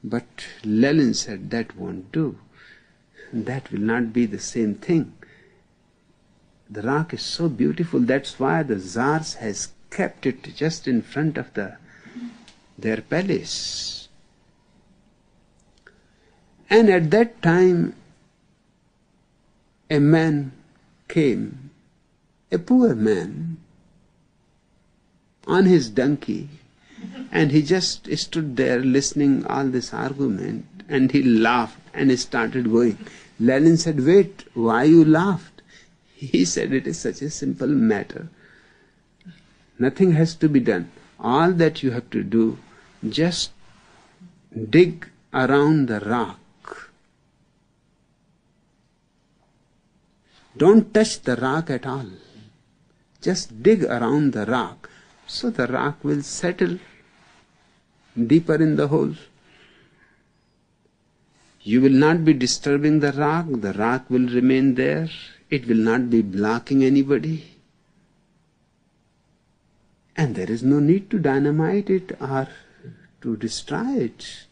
But Lenin said that won't do. That will not be the same thing. The rock is so beautiful, that's why the Tsars has kept it just in front of their palace. And at that time, a man came, a poor man, on his donkey, and he just stood there listening all this argument, and he laughed and started going. Lenin said, "Wait, why you laughed?" He said, "It is such a simple matter. Nothing has to be done. All that you have to do, just dig around the rock. Don't touch the rock at all. Just dig around the rock, so the rock will settle deeper in the hole. You will not be disturbing the rock will remain there. It will not be blocking anybody. And there is no need to dynamite it or to destroy it."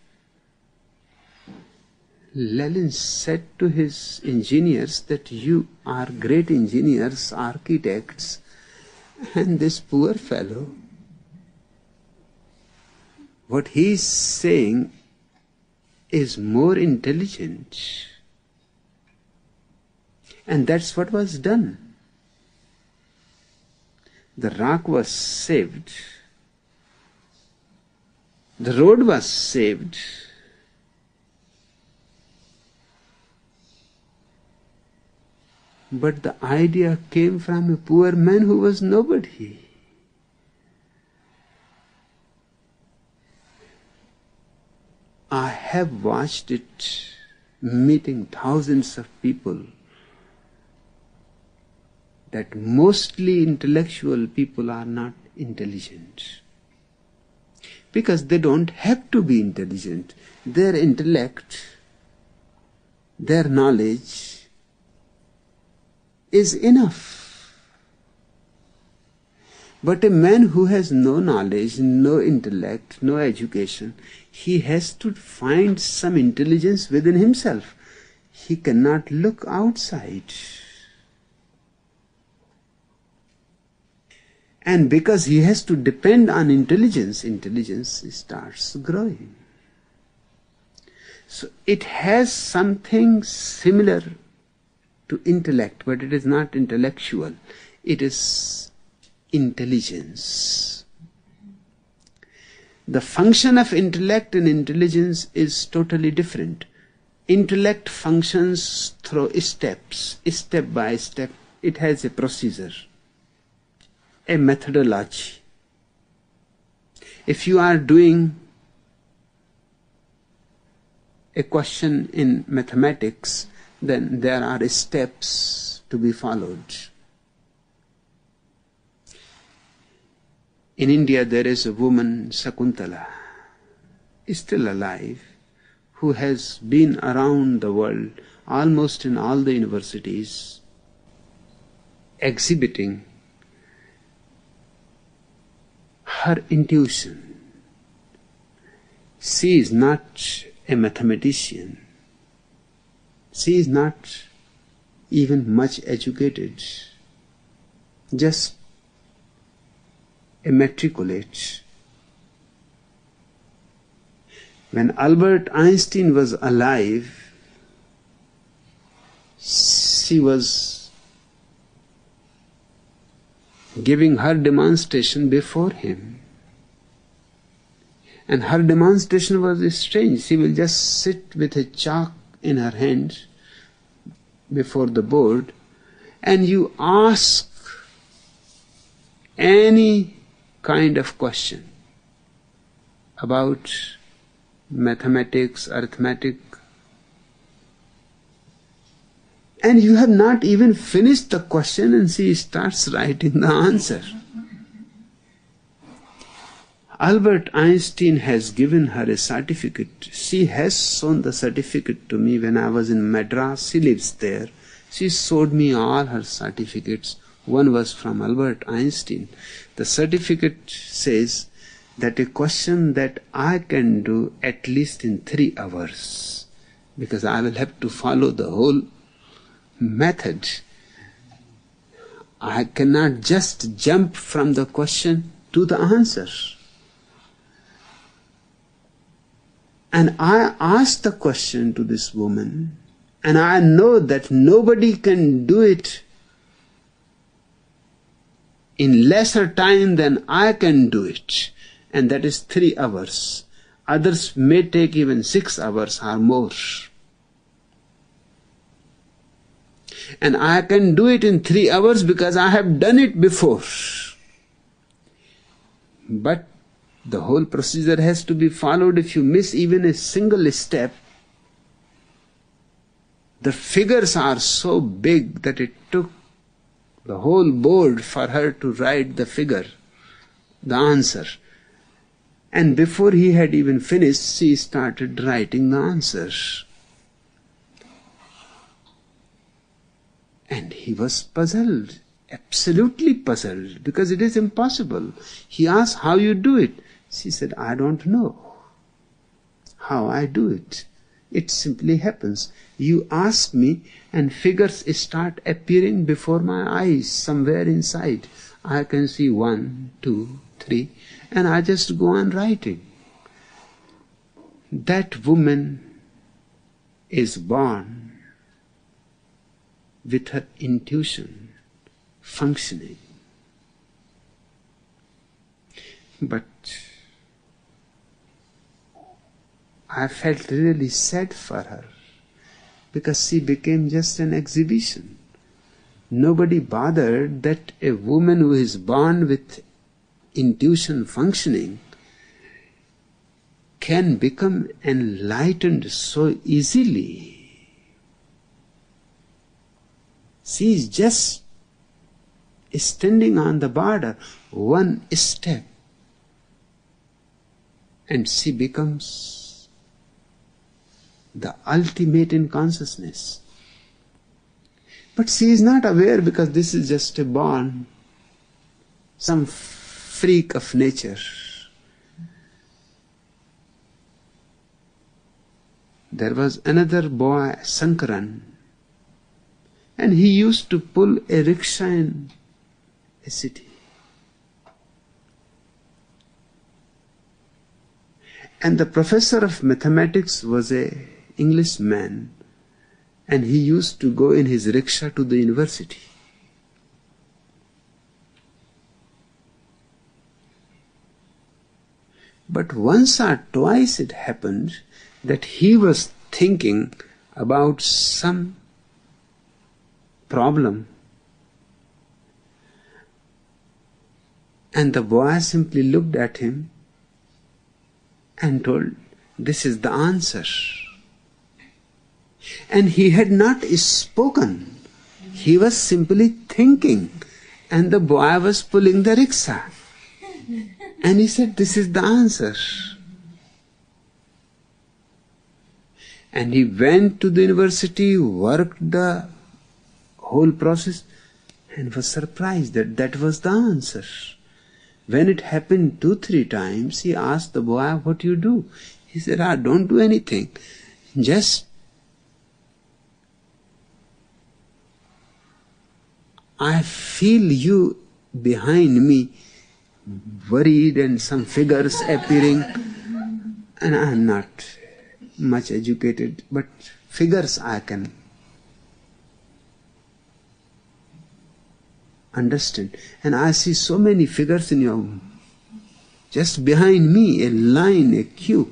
Lenin said to his engineers that you are great engineers, architects, and this poor fellow, what he is saying is more intelligent. And that's what was done. The rock was saved. The road was saved. But the idea came from a poor man who was nobody. I have watched it meeting thousands of people, that mostly intellectual people are not intelligent. Because they don't have to be intelligent. Their intellect, their knowledge is enough. But a man who has no knowledge, no intellect, no education, he has to find some intelligence within himself. He cannot look outside. And because he has to depend on intelligence, intelligence starts growing. So it has something similar to intellect, but it is not intellectual. It is intelligence. The function of intellect and intelligence is totally different. Intellect functions through steps, step by step. It has a procedure, a methodology. If you are doing a question in mathematics, then there are steps to be followed. In India, there is a woman, Sakuntala, still alive, who has been around the world, almost in all the universities, exhibiting her intuition. She is not a mathematician. She is not even much educated, just a matriculate. When Albert Einstein was alive, she was giving her demonstration before him. And her demonstration was strange. She will just sit with a chalk in her hand before the board, and you ask any kind of question about mathematics, arithmetic, and you have not even finished the question and she starts writing the answer. Albert Einstein has given her a certificate. She has shown the certificate to me when I was in Madras. She lives there. She showed me all her certificates. One was from Albert Einstein. The certificate says that a question that I can do at least in 3 hours, because I will have to follow the whole method. I cannot just jump from the question to the answer. And I asked the question to this woman, and I know that nobody can do it in lesser time than I can do it, and that is 3 hours. Others may take even 6 hours or more. And I can do it in 3 hours because I have done it before. But the whole procedure has to be followed. If you miss even a single step, the figures are so big that it took the whole board for her to write the figure, the answer. And before he had even finished, she started writing the answer. And he was puzzled, absolutely puzzled, because it is impossible. He asked, how you do it? She said, I don't know how I do it. It simply happens. You ask me and figures start appearing before my eyes somewhere inside. I can see 1, 2, 3, and I just go on writing. That woman is born with her intuition functioning. But I felt really sad for her, because she became just an exhibition. Nobody bothered that a woman who is born with intuition functioning can become enlightened so easily. She is just standing on the border, one step, and she becomes the ultimate in consciousness. But she is not aware, because this is just a born, some freak of nature. There was another boy, Sankaran, and he used to pull a rickshaw in a city. And the professor of mathematics was an Englishman, and he used to go in his rickshaw to the university. But once or twice it happened that he was thinking about some problem, and the boy simply looked at him and told, "This is the answer." And he had not spoken. He was simply thinking. And the boy was pulling the rickshaw. And he said, "This is the answer." And he went to the university, worked the whole process, and was surprised that that was the answer. When it happened 2-3 times, he asked the boy, "What do you do?" He said, "I don't do anything. Just I feel you behind me, worried, and some figures appearing, and I am not much educated, but figures I can understand. And I see so many figures in your, just behind me, a line, a queue.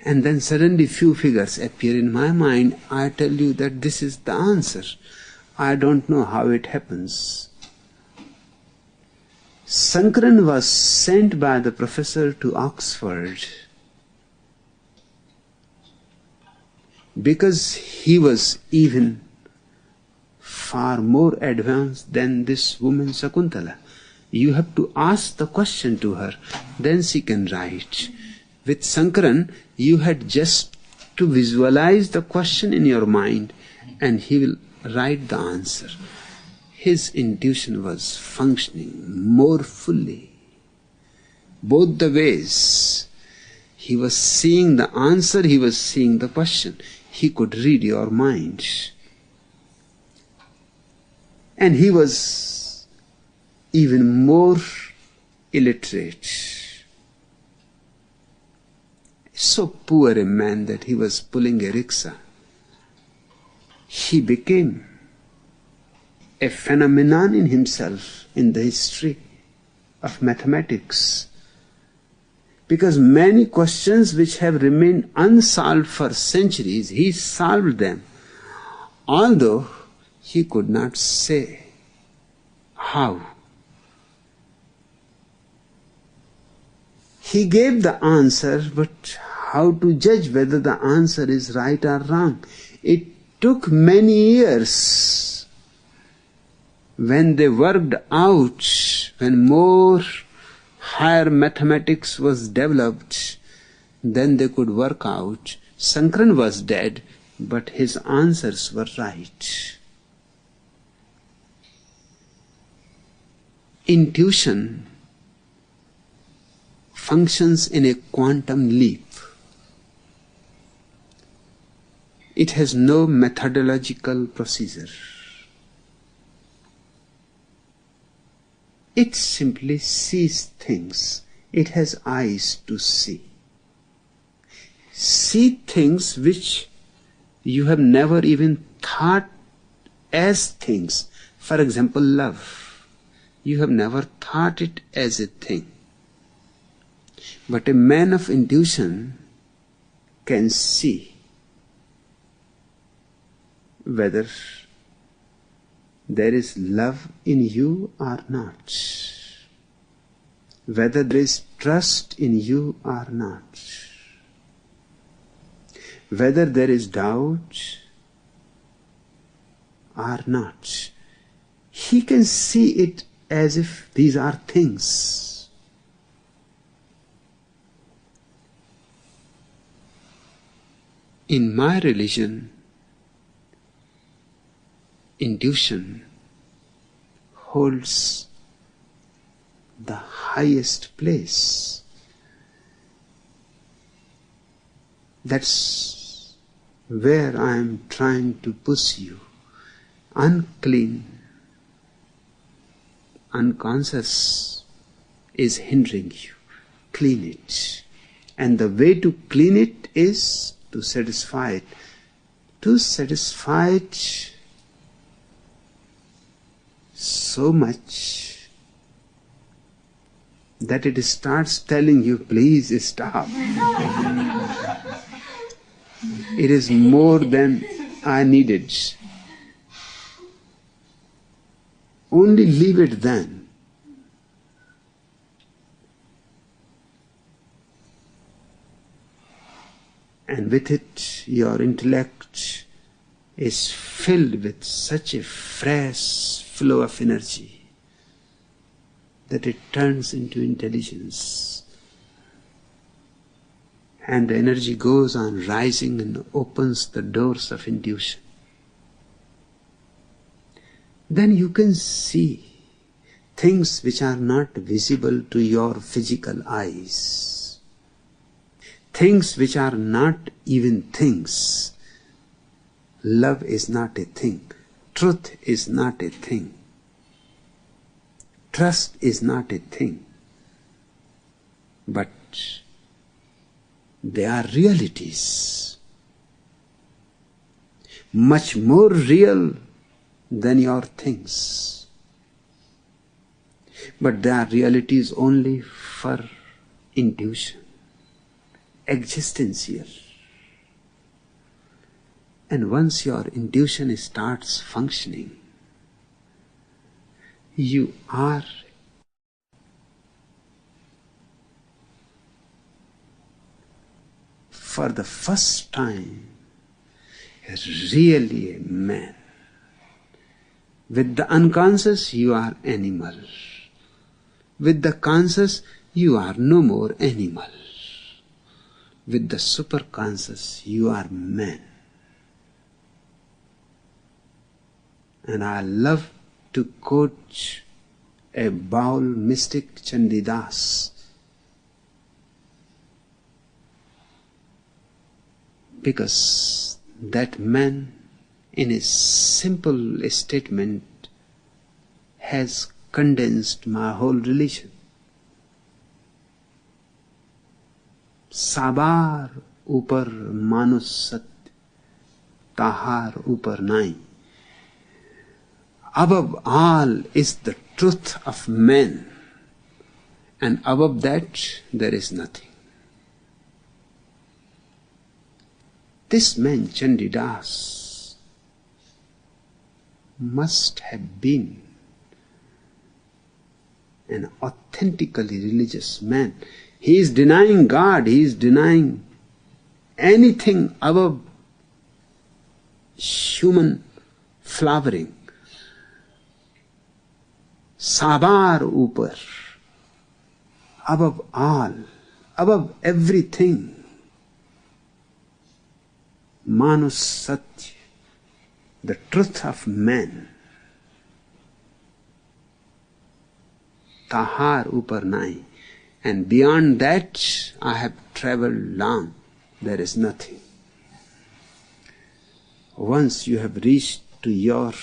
And then suddenly few figures appear in my mind. I tell you that this is the answer. I don't know how it happens." Sankaran was sent by the professor to Oxford because he was even far more advanced than this woman Sakuntala. You have to ask the question to her, then she can write. With Sankaran, you had just to visualize the question in your mind and he will write the answer. His intuition was functioning more fully. Both the ways. He was seeing the answer, he was seeing the question. He could read your mind. And he was even more illiterate. So poor a man that he was pulling a rickshaw. He became a phenomenon in himself in the history of mathematics. Because many questions which have remained unsolved for centuries, he solved them. Although he could not say how. He gave the answer, but how to judge whether the answer is right or wrong? It took many years. When they worked out, when more higher mathematics was developed, then they could work out. Sankaran was dead, but his answers were right. Intuition functions in a quantum leap. It has no methodological procedure. It simply sees things. It has eyes to see. See things which you have never even thought as things. For example, love. You have never thought it as a thing. But a man of intuition can see whether there is love in you or not, whether there is trust in you or not, whether there is doubt or not. He can see it as if these are things. In my religion, intuition holds the highest place. That's where I am trying to push you. Unclean, unconscious is hindering you. Clean it. And the way to clean it is to satisfy it. To satisfy it so much that it starts telling you, please stop. It is more than I needed. Only leave it then. and with it your intellect is filled with such a fresh flow of energy that it turns into intelligence. And the energy goes on rising and opens the doors of intuition. Then you can see things which are not visible to your physical eyes. Things which are not even things. Love is not a thing. Truth is not a thing. Trust is not a thing. But they are realities. Much more real than your things. But they are realities only for intuition, existential. And once your intuition starts functioning, you are for the first time really a man. With the unconscious you are animal. With the conscious you are no more animal. With the superconscious you are man. And I love to quote a Baul mystic, Chandidas, because that man in a simple statement has condensed my whole religion. Sabar upar manus satya, tahar upar nai. Above all is the truth of man, and above that there is nothing. This man Chandidas must have been an authentically religious man. He is denying God, he is denying anything above human flowering. Sabar upar, above all, above everything. Manus Satya, the truth of man. Tahar upar nai, and beyond that I have traveled long. There is nothing. Once you have reached to your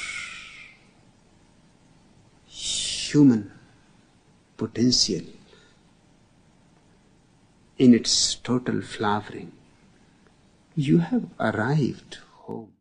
human potential in its total flowering, you have arrived home.